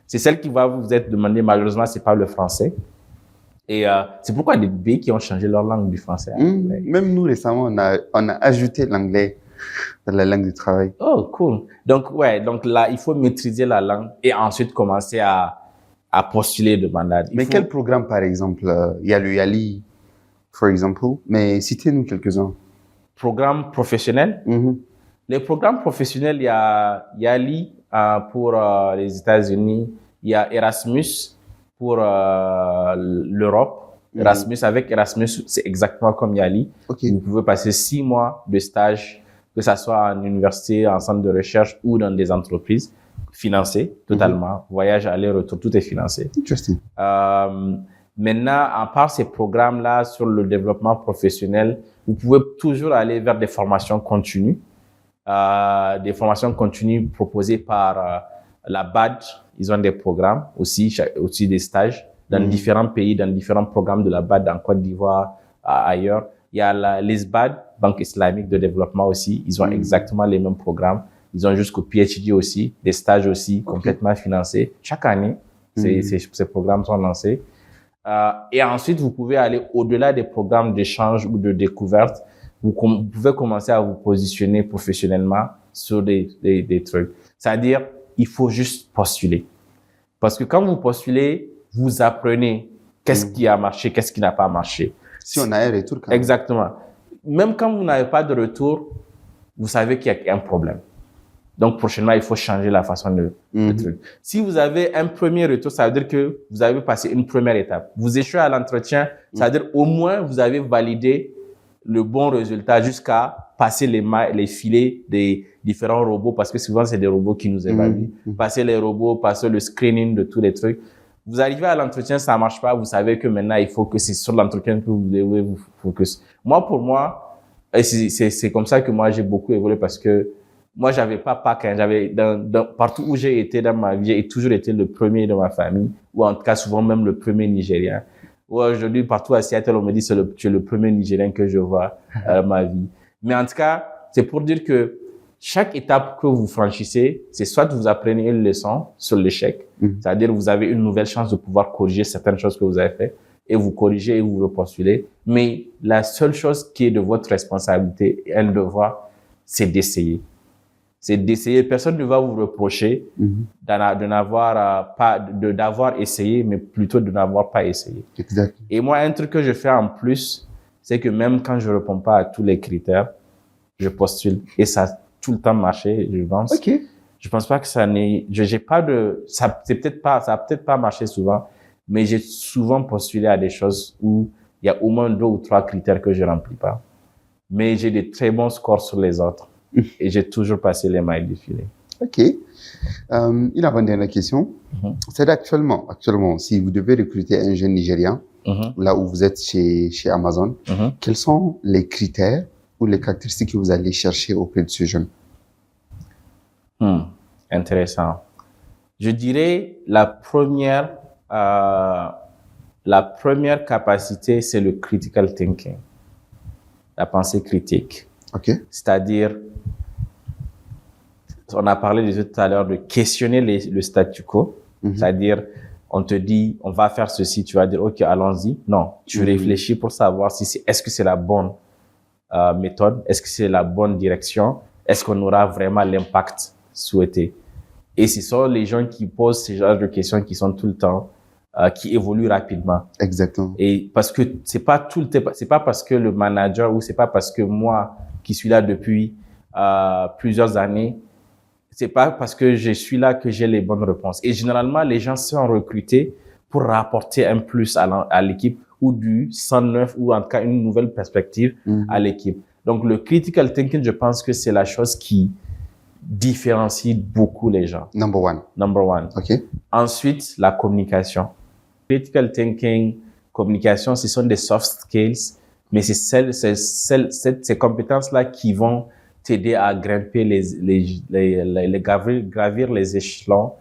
C'est celle qui va vous être demandée, malheureusement, c'est pas le français. Et c'est pourquoi il y a des pays qui ont changé leur langue du français. Même nous, récemment, on a ajouté l'anglais dans la langue du travail. Oh, cool. Donc là, il faut maîtriser la langue et ensuite commencer à postuler de mandats. Mais quel programme, par exemple? Il y a le YALI, par exemple, mais citez-nous quelques-uns. Programme professionnel? Les programmes professionnels, il y a YALI pour les États-Unis, il y a Erasmus pour l'Europe. Erasmus, avec Erasmus, c'est exactement comme YALI. Okay. Vous pouvez passer 6 mois de stage, que ça soit en université, en centre de recherche ou dans des entreprises, financées totalement. Voyage, aller-retour, tout est financé. Interesting. Maintenant, à part ces programmes-là sur le développement professionnel, vous pouvez toujours aller vers des formations continues. Des formations continues proposées par la BAD. Ils ont des programmes aussi des stages dans différents pays, dans différents programmes de la BAD en Côte d'Ivoire, ailleurs. Il y a l'ISBAD, Banque islamique de développement aussi. Ils ont exactement les mêmes programmes. Ils ont jusqu'au PhD aussi, des stages aussi complètement financés. Chaque année, ces programmes sont lancés. Et ensuite, vous pouvez aller au-delà des programmes d'échange ou de découverte. Vous pouvez commencer à vous positionner professionnellement sur des trucs. C'est-à-dire, il faut juste postuler. Parce que quand vous postulez, vous apprenez qu'est-ce qui a marché, qu'est-ce qui n'a pas marché. Si on a un retour, quand même. Exactement. Même quand vous n'avez pas de retour, vous savez qu'il y a un problème. Donc, prochainement, il faut changer la façon de truc. Si vous avez un premier retour, ça veut dire que vous avez passé une première étape. Vous échouez à l'entretien, ça veut dire au moins vous avez validé le bon résultat jusqu'à passer les filets des différents robots, parce que souvent, c'est des robots qui nous évaluent. Passer les robots, passer le screening de tous les trucs. Vous arrivez à l'entretien, ça marche pas, vous savez que maintenant, il faut que c'est sur l'entretien que vous devez vous focus. Pour moi, c'est comme ça que moi, j'ai beaucoup évolué, parce que moi, j'avais pas PAC, partout où j'ai été dans ma vie, j'ai toujours été le premier de ma famille, ou en tout cas, souvent même le premier Nigérien. Aujourd'hui, partout à Seattle, on me dit tu es le premier Nigérien que je vois dans ma vie. Mais en tout cas, c'est pour dire que chaque étape que vous franchissez, c'est soit vous apprenez une leçon sur l'échec, c'est-à-dire vous avez une nouvelle chance de pouvoir corriger certaines choses que vous avez faites, et vous corrigez et vous repostulez. Mais la seule chose qui est de votre responsabilité et un devoir, c'est d'essayer. C'est d'essayer. Personne ne va vous reprocher d'avoir essayé, mais plutôt de n'avoir pas essayé. Exact. Et moi, un truc que je fais en plus, c'est que même quand je réponds pas à tous les critères, je postule. Et ça a tout le temps marché, je pense. OK. Je pense pas que ça a peut-être pas marché souvent, mais j'ai souvent postulé à des choses où il y a au moins 2 ou 3 critères que je remplis pas. Mais j'ai des très bons scores sur les autres. Et j'ai toujours passé les mailles du filet. OK. Une avant-dernière question. C'est actuellement, si vous devez recruter un jeune Nigérien, là où vous êtes chez Amazon, quels sont les critères ou les caractéristiques que vous allez chercher auprès de ce jeune? Intéressant. Je dirais la première capacité, c'est le critical thinking, la pensée critique. OK. C'est-à-dire, on a parlé tout à l'heure de questionner le statu quo. C'est-à-dire, on te dit, on va faire ceci, tu vas dire, OK, allons-y. Non, tu réfléchis pour savoir est-ce que c'est la bonne méthode, est-ce que c'est la bonne direction, est-ce qu'on aura vraiment l'impact souhaité. Et ce sont les gens qui posent ces genres de questions qui sont tout le temps, qui évoluent rapidement. Exactement. Et parce que c'est pas parce que le manager ou c'est pas parce que moi qui suis là depuis plusieurs années, c'est pas parce que je suis là que j'ai les bonnes réponses. Et généralement, les gens sont recrutés pour rapporter un plus à l'équipe ou du 109 ou en tout cas une nouvelle perspective à l'équipe. Donc, le critical thinking, je pense que c'est la chose qui différencie beaucoup les gens. Number one. Number one. OK. Ensuite, la communication. Critical thinking, communication, ce sont des soft skills, mais c'est ces compétences-là qui vont t'aider à grimper gravir les échelons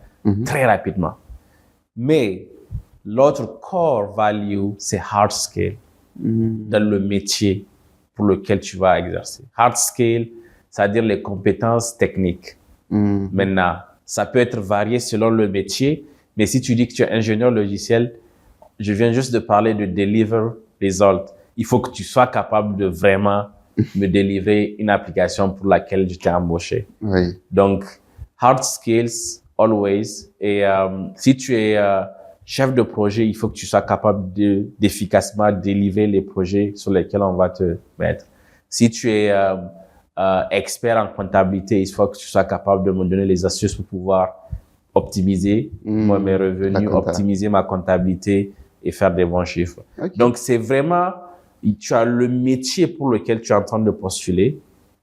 très rapidement. Mais l'autre core value, c'est hard skill dans le métier pour lequel tu vas exercer. Hard skill, c'est-à-dire les compétences techniques. Maintenant, ça peut être varié selon le métier, mais si tu dis que tu es ingénieur logiciel, je viens juste de parler de deliver result. Il faut que tu sois capable de vraiment me délivrer une application pour laquelle je t'ai embauché. Oui. Donc, hard skills, always. Et si tu es chef de projet, il faut que tu sois capable d'efficacement délivrer les projets sur lesquels on va te mettre. Si tu es expert en comptabilité, il faut que tu sois capable de me donner les astuces pour pouvoir optimiser mes revenus, optimiser ma comptabilité et faire des bons chiffres. Okay. Donc, c'est vraiment, tu as le métier pour lequel tu es en train de postuler.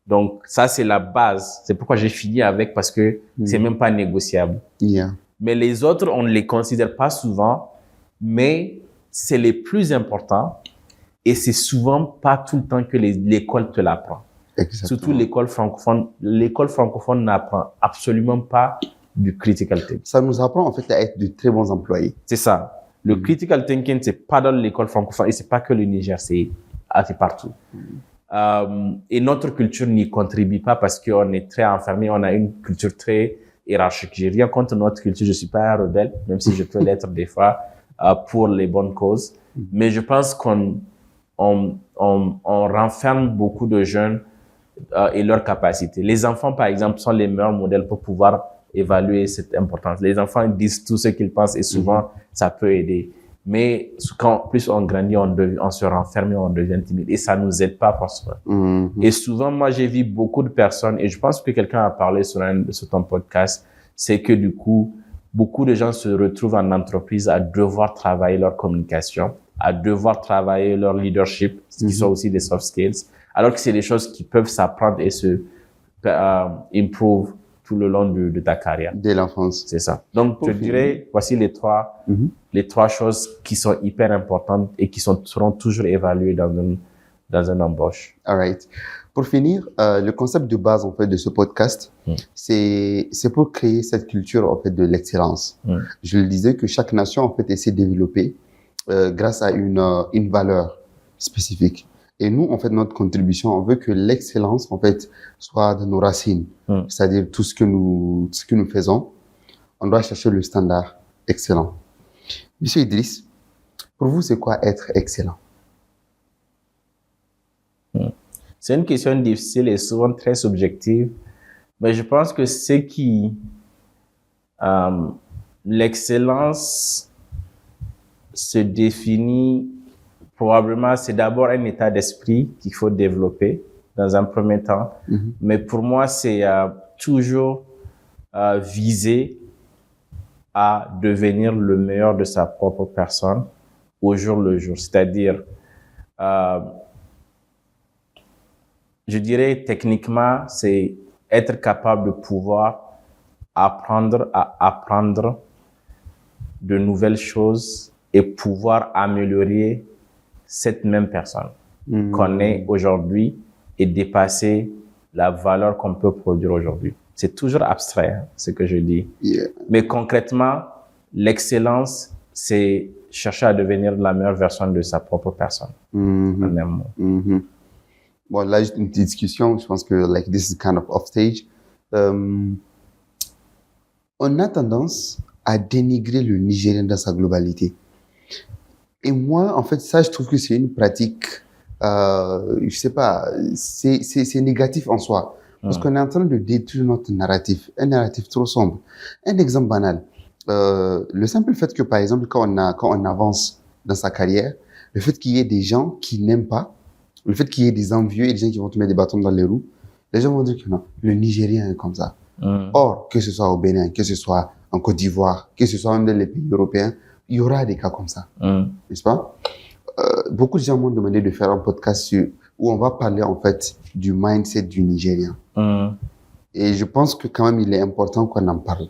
Donc, ça, c'est la base. C'est pourquoi j'ai fini avec, parce que c'est même pas négociable. Yeah. Mais les autres, on ne les considère pas souvent, mais c'est les plus importants et c'est souvent pas tout le temps que l'école te l'apprend. Exactement. Surtout l'école francophone. L'école francophone n'apprend absolument pas du critical thinking. Ça nous apprend en fait à être de très bons employés. C'est ça. Le critical thinking, c'est pas dans l'école francophone et c'est pas que le Niger, c'est partout. Et notre culture n'y contribue pas parce qu'on est très enfermé, on a une culture très hiérarchique. J'ai rien contre notre culture, je suis pas un rebelle, même si je peux l'être des fois pour les bonnes causes. Mais je pense qu'on renferme beaucoup de jeunes et leurs capacités. Les enfants, par exemple, sont les meilleurs modèles pour pouvoir évaluer cette importance. Les enfants disent tout ce qu'ils pensent et souvent, ça peut aider. Mais quand plus on grandit, on se renferme, on devient timide et ça nous aide pas forcément. Et souvent, moi, j'ai vu beaucoup de personnes et je pense que quelqu'un a parlé sur ton podcast, c'est que du coup, beaucoup de gens se retrouvent en entreprise à devoir travailler leur communication, à devoir travailler leur leadership, ce qui sont aussi des soft skills, alors que c'est des choses qui peuvent s'apprendre et se improve tout le long de ta carrière. Dès l'enfance. C'est ça. Donc, je dirais, voici les trois choses qui sont hyper importantes et qui seront toujours évaluées dans une embauche. All right. Pour finir, le concept de base, en fait, de ce podcast, c'est pour créer cette culture, en fait, de l'excellence. Je le disais que chaque nation, en fait, essaie de développer, grâce à une valeur spécifique. Et nous, en fait, notre contribution, on veut que l'excellence, en fait, soit de nos racines. C'est-à-dire tout ce que nous faisons, on doit chercher le standard excellent. Monsieur Idriss, pour vous, c'est quoi être excellent? C'est une question difficile et souvent très subjective, mais je pense que l'excellence se définit probablement, c'est d'abord un état d'esprit qu'il faut développer dans un premier temps. Mais pour moi, c'est toujours viser à devenir le meilleur de sa propre personne au jour le jour. C'est-à-dire, je dirais techniquement, c'est être capable de pouvoir apprendre à apprendre de nouvelles choses et pouvoir améliorer cette même personne qu'on est aujourd'hui et dépasser la valeur qu'on peut produire aujourd'hui. C'est toujours abstrait, hein, ce que je dis. Yeah. Mais concrètement, l'excellence, c'est chercher à devenir la meilleure version de sa propre personne. En un mot. Bon, là, juste une petite discussion. Je pense que, like, this is kind of off stage. On a tendance à dénigrer le Nigérien dans sa globalité. Et moi, en fait, ça, je trouve que c'est une pratique, je sais pas, c'est négatif en soi. Parce qu'on est en train de détruire notre narratif, un narratif trop sombre. Un exemple banal. Le simple fait que, par exemple, quand on avance dans sa carrière, le fait qu'il y ait des gens qui n'aiment pas, le fait qu'il y ait des envieux et des gens qui vont te mettre des bâtons dans les roues, les gens vont dire que non, le Nigérien est comme ça. Or, que ce soit au Bénin, que ce soit en Côte d'Ivoire, que ce soit même dans les pays européens, il y aura des cas comme ça, n'est-ce pas? Beaucoup de gens m'ont demandé de faire un podcast où on va parler en fait du mindset du Nigérien. Et je pense que quand même il est important qu'on en parle.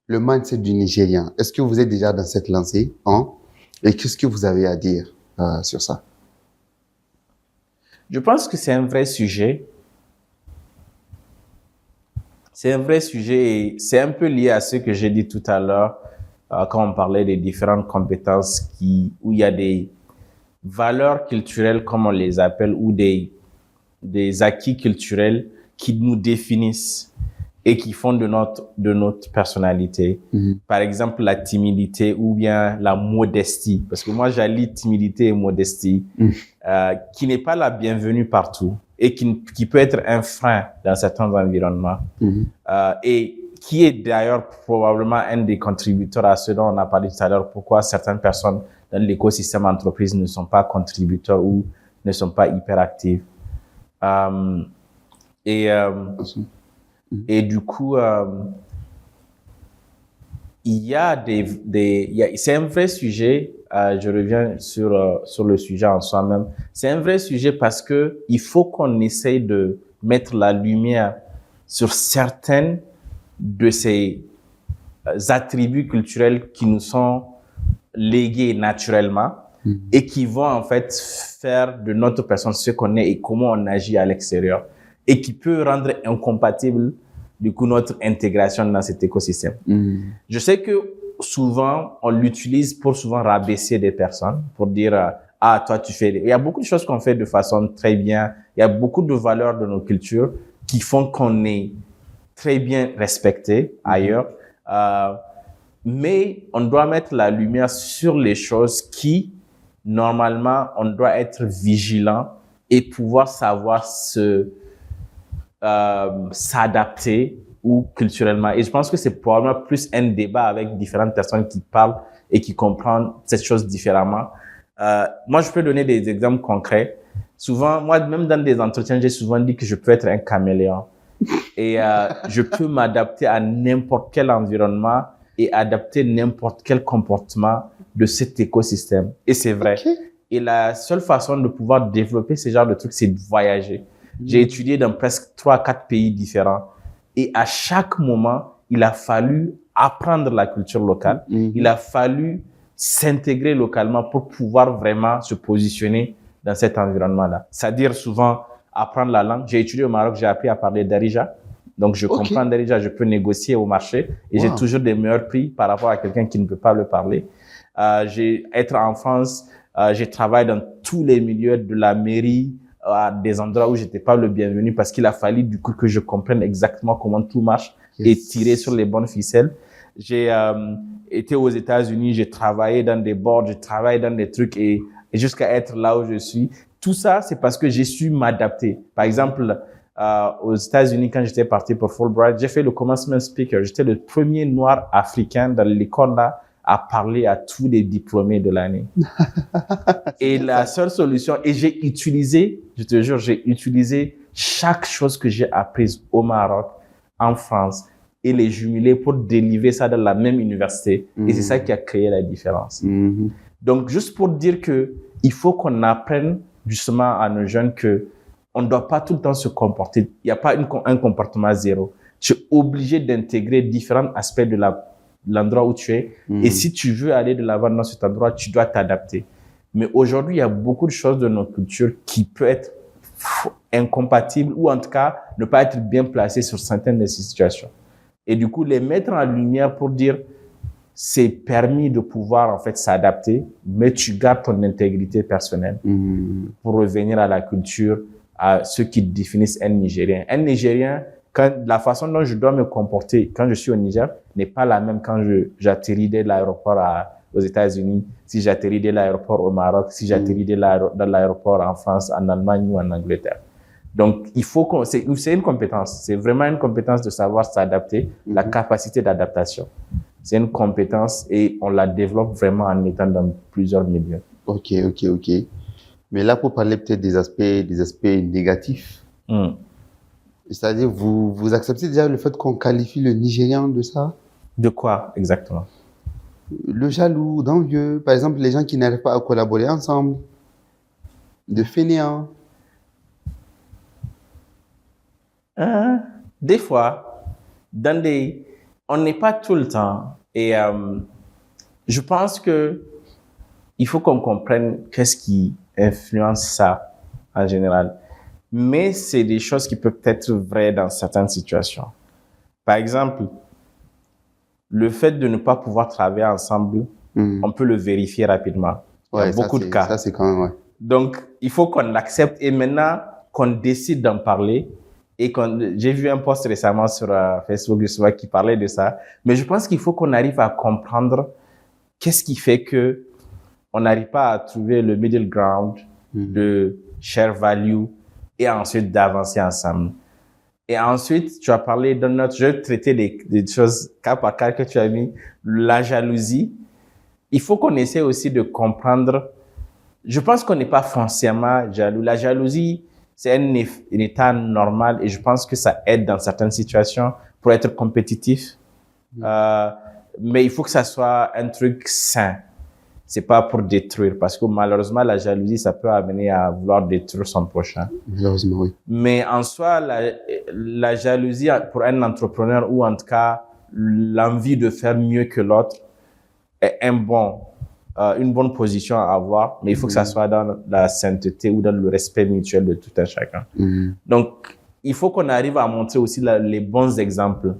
Le mindset du Nigérien. Est-ce que vous êtes déjà dans cette lancée, hein? Et qu'est-ce que vous avez à dire sur ça? Je pense que c'est un vrai sujet. C'est un vrai sujet et c'est un peu lié à ce que j'ai dit tout à l'heure quand on parlait des différentes compétences où il y a des valeurs culturelles, comme on les appelle, ou des acquis culturels qui nous définissent et qui font de notre personnalité. Par exemple, la timidité ou bien la modestie. Parce que moi, j'allie timidité et modestie, qui n'est pas la bienvenue partout et qui peut être un frein dans certains environnements. Et qui est d'ailleurs probablement un des contributeurs à ce dont on a parlé tout à l'heure, pourquoi certaines personnes dans l'écosystème entreprise ne sont pas contributeurs ou ne sont pas hyper actives. Et du coup, il y a c'est un vrai sujet. Je reviens sur le sujet en soi-même. C'est un vrai sujet parce que il faut qu'on essaye de mettre la lumière sur certaines de ces attributs culturels qui nous sont légués naturellement et qui vont en fait faire de notre personne ce qu'on est et comment on agit à l'extérieur, et qui peut rendre incompatible du coup notre intégration dans cet écosystème. Je sais que souvent on l'utilise pour souvent rabaisser des personnes, pour dire ah toi tu fais. Il y a beaucoup de choses qu'on fait de façon très bien. Il y a beaucoup de valeurs de nos cultures qui font qu'on est très bien respecté ailleurs. Mais on doit mettre la lumière sur les choses qui, normalement, on doit être vigilant et pouvoir savoir s'adapter ou culturellement. Et je pense que c'est probablement plus un débat avec différentes personnes qui parlent et qui comprennent cette chose différemment. Moi, je peux donner des exemples concrets. Souvent, moi, même dans des entretiens, j'ai souvent dit que je peux être un caméléon. Et je peux m'adapter à n'importe quel environnement et adapter n'importe quel comportement de cet écosystème. Et c'est vrai. Et la seule façon de pouvoir développer ce genre de trucs, c'est de voyager. J'ai étudié dans presque 3-4 pays différents. Et à chaque moment, il a fallu apprendre la culture locale. Il a fallu s'intégrer localement pour pouvoir vraiment se positionner dans cet environnement-là. C'est-à-dire souvent apprendre la langue. J'ai étudié au Maroc, j'ai appris à parler darija. Donc, je comprends darija, je peux négocier au marché et j'ai toujours des meilleurs prix par rapport à quelqu'un qui ne peut pas le parler. Être en France, j'ai travaillé dans tous les milieux de la mairie, à des endroits où j'étais pas le bienvenu parce qu'il a fallu du coup que je comprenne exactement comment tout marche et tirer sur les bonnes ficelles. J'ai été aux États-Unis, j'ai travaillé dans des boards, j'ai travaillé dans des trucs et jusqu'à être là où je suis. Tout ça, c'est parce que j'ai su m'adapter. Par exemple, aux États-Unis, quand j'étais parti pour Fulbright, j'ai fait le commencement speaker. J'étais le premier noir africain dans l'école là à parler à tous les diplômés de l'année. Et la seule solution, et j'ai utilisé, je te jure, j'ai utilisé chaque chose que j'ai apprise au Maroc, en France, et les jumeler pour délivrer ça dans la même université. Et c'est ça qui a créé la différence. Donc, juste pour dire que il faut qu'on apprenne justement à nos jeunes que on ne doit pas tout le temps se comporter. Il n'y a pas un comportement zéro. Tu es obligé d'intégrer différents aspects de l'endroit où tu es. Et si tu veux aller de l'avant dans cet endroit, tu dois t'adapter. Mais aujourd'hui, il y a beaucoup de choses de notre culture qui peuvent être incompatibles ou en tout cas ne pas être bien placées sur certaines de ces situations. Et du coup, les mettre en lumière pour dire c'est permis de pouvoir en fait s'adapter, mais tu gardes ton intégrité personnelle pour revenir à la culture, à ceux qui définissent un Nigérien. Un Nigérien, la façon dont je dois me comporter quand je suis au Niger n'est pas la même quand j'atterris de l'aéroport aux États-Unis, si j'atterris de l'aéroport au Maroc, si j'atterris dans l'aéroport en France, en Allemagne ou en Angleterre. Donc, il faut c'est une compétence. C'est vraiment une compétence de savoir s'adapter, la capacité d'adaptation. C'est une compétence et on la développe vraiment en étant dans plusieurs milieux. Ok. Mais là, pour parler peut-être des aspects négatifs, c'est-à-dire, vous acceptez déjà le fait qu'on qualifie le Nigérian de ça? De quoi exactement? Le jaloux, d'envieux, par exemple, les gens qui n'arrivent pas à collaborer ensemble, de fainéants. Des fois, on n'est pas tout le temps. Et je pense que il faut qu'on comprenne qu'est-ce qui influence ça en général. Mais c'est des choses qui peuvent être vraies dans certaines situations. Par exemple, le fait de ne pas pouvoir travailler ensemble, on peut le vérifier rapidement. Il y a beaucoup de cas. Ça, c'est quand même, ouais. Donc, il faut qu'on l'accepte et maintenant qu'on décide d'en parler. Et j'ai vu un post récemment sur Facebook justement qui parlait de ça. Mais je pense qu'il faut qu'on arrive à comprendre qu'est-ce qui fait que on n'arrive pas à trouver le middle ground de share value et ensuite d'avancer ensemble. Et ensuite, tu as parlé dans notre jeu, traiter des choses cas par cas que tu as mis, la jalousie. Il faut qu'on essaie aussi de comprendre. Je pense qu'on n'est pas foncièrement jaloux. La jalousie, c'est un état normal et je pense que ça aide dans certaines situations pour être compétitif. Mais il faut que ça soit un truc sain. C'est pas pour détruire parce que malheureusement, la jalousie, ça peut amener à vouloir détruire son prochain. Malheureusement, oui. Mais en soi, la jalousie pour un entrepreneur ou en tout cas l'envie de faire mieux que l'autre est une bonne position à avoir, mais il faut que ça soit dans la sainteté ou dans le respect mutuel de tout un chacun. Donc, il faut qu'on arrive à montrer aussi les bons exemples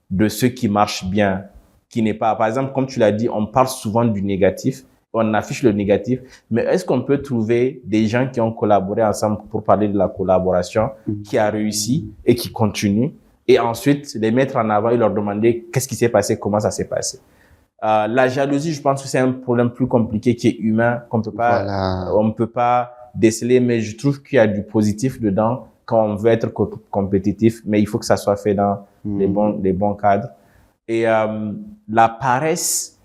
de ceux qui marchent bien, qui n'est pas, par exemple, comme tu l'as dit, on parle souvent du négatif, on affiche le négatif, mais est-ce qu'on peut trouver des gens qui ont collaboré ensemble pour parler de la collaboration, qui a réussi et qui continue, et ensuite les mettre en avant et leur demander qu'est-ce qui s'est passé, comment ça s'est passé. La jalousie, je pense que c'est un problème plus compliqué qui est humain, qu'on peut pas, on peut pas déceler, mais je trouve qu'il y a du positif dedans quand on veut être compétitif, mais il faut que ça soit fait dans les bons cadres. Et la paresse,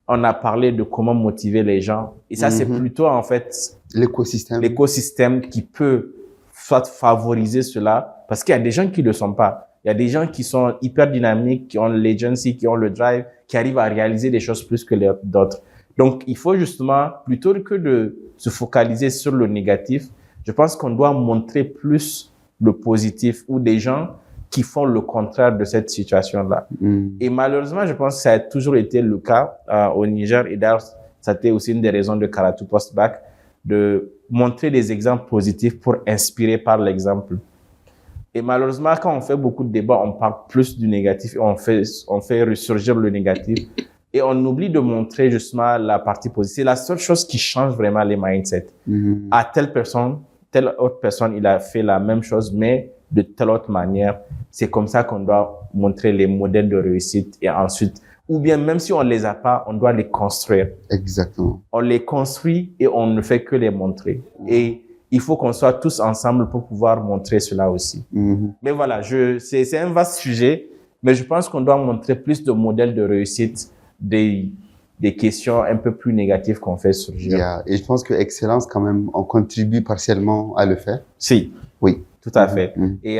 on a parlé de comment motiver les gens. Et ça, c'est plutôt en fait l'écosystème qui peut soit favoriser cela, parce qu'il y a des gens qui ne le sont pas. Il y a des gens qui sont hyper dynamiques, qui ont l'agency, qui ont le drive, qui arrivent à réaliser des choses plus que d'autres. Donc, il faut justement, plutôt que de se focaliser sur le négatif, je pense qu'on doit montrer plus le positif ou des gens qui font le contraire de cette situation-là. Et malheureusement, je pense que ça a toujours été le cas au Niger. Et d'ailleurs, ça a été aussi une des raisons de Karatu Post-Bac, de montrer des exemples positifs pour inspirer par l'exemple. Et malheureusement, quand on fait beaucoup de débats, on parle plus du négatif et on fait ressurgir le négatif. Et on oublie de montrer justement la partie positive. C'est la seule chose qui change vraiment les mindsets. À telle autre personne, il a fait la même chose, mais de telle autre manière. C'est comme ça qu'on doit montrer les modèles de réussite et ensuite, ou bien même si on les a pas, on doit les construire. Exactement. On les construit et on ne fait que les montrer. Et il faut qu'on soit tous ensemble pour pouvoir montrer cela aussi. Mais voilà, c'est un vaste sujet, mais je pense qu'on doit montrer plus de modèles de réussite, des questions un peu plus négatives qu'on fait surgir. Et je pense que Excellence, quand même, on contribue partiellement à le faire. Si. Oui. Tout à fait. Et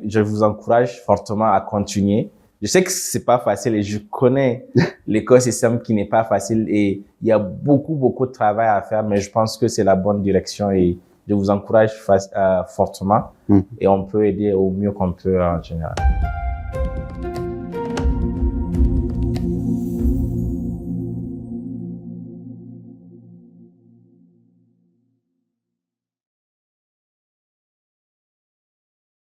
je vous encourage fortement à continuer. Je sais que c'est pas facile et je connais l'écosystème qui n'est pas facile et il y a beaucoup de travail à faire, mais je pense que c'est la bonne direction et je vous encourage fortement et on peut aider au mieux qu'on peut en général.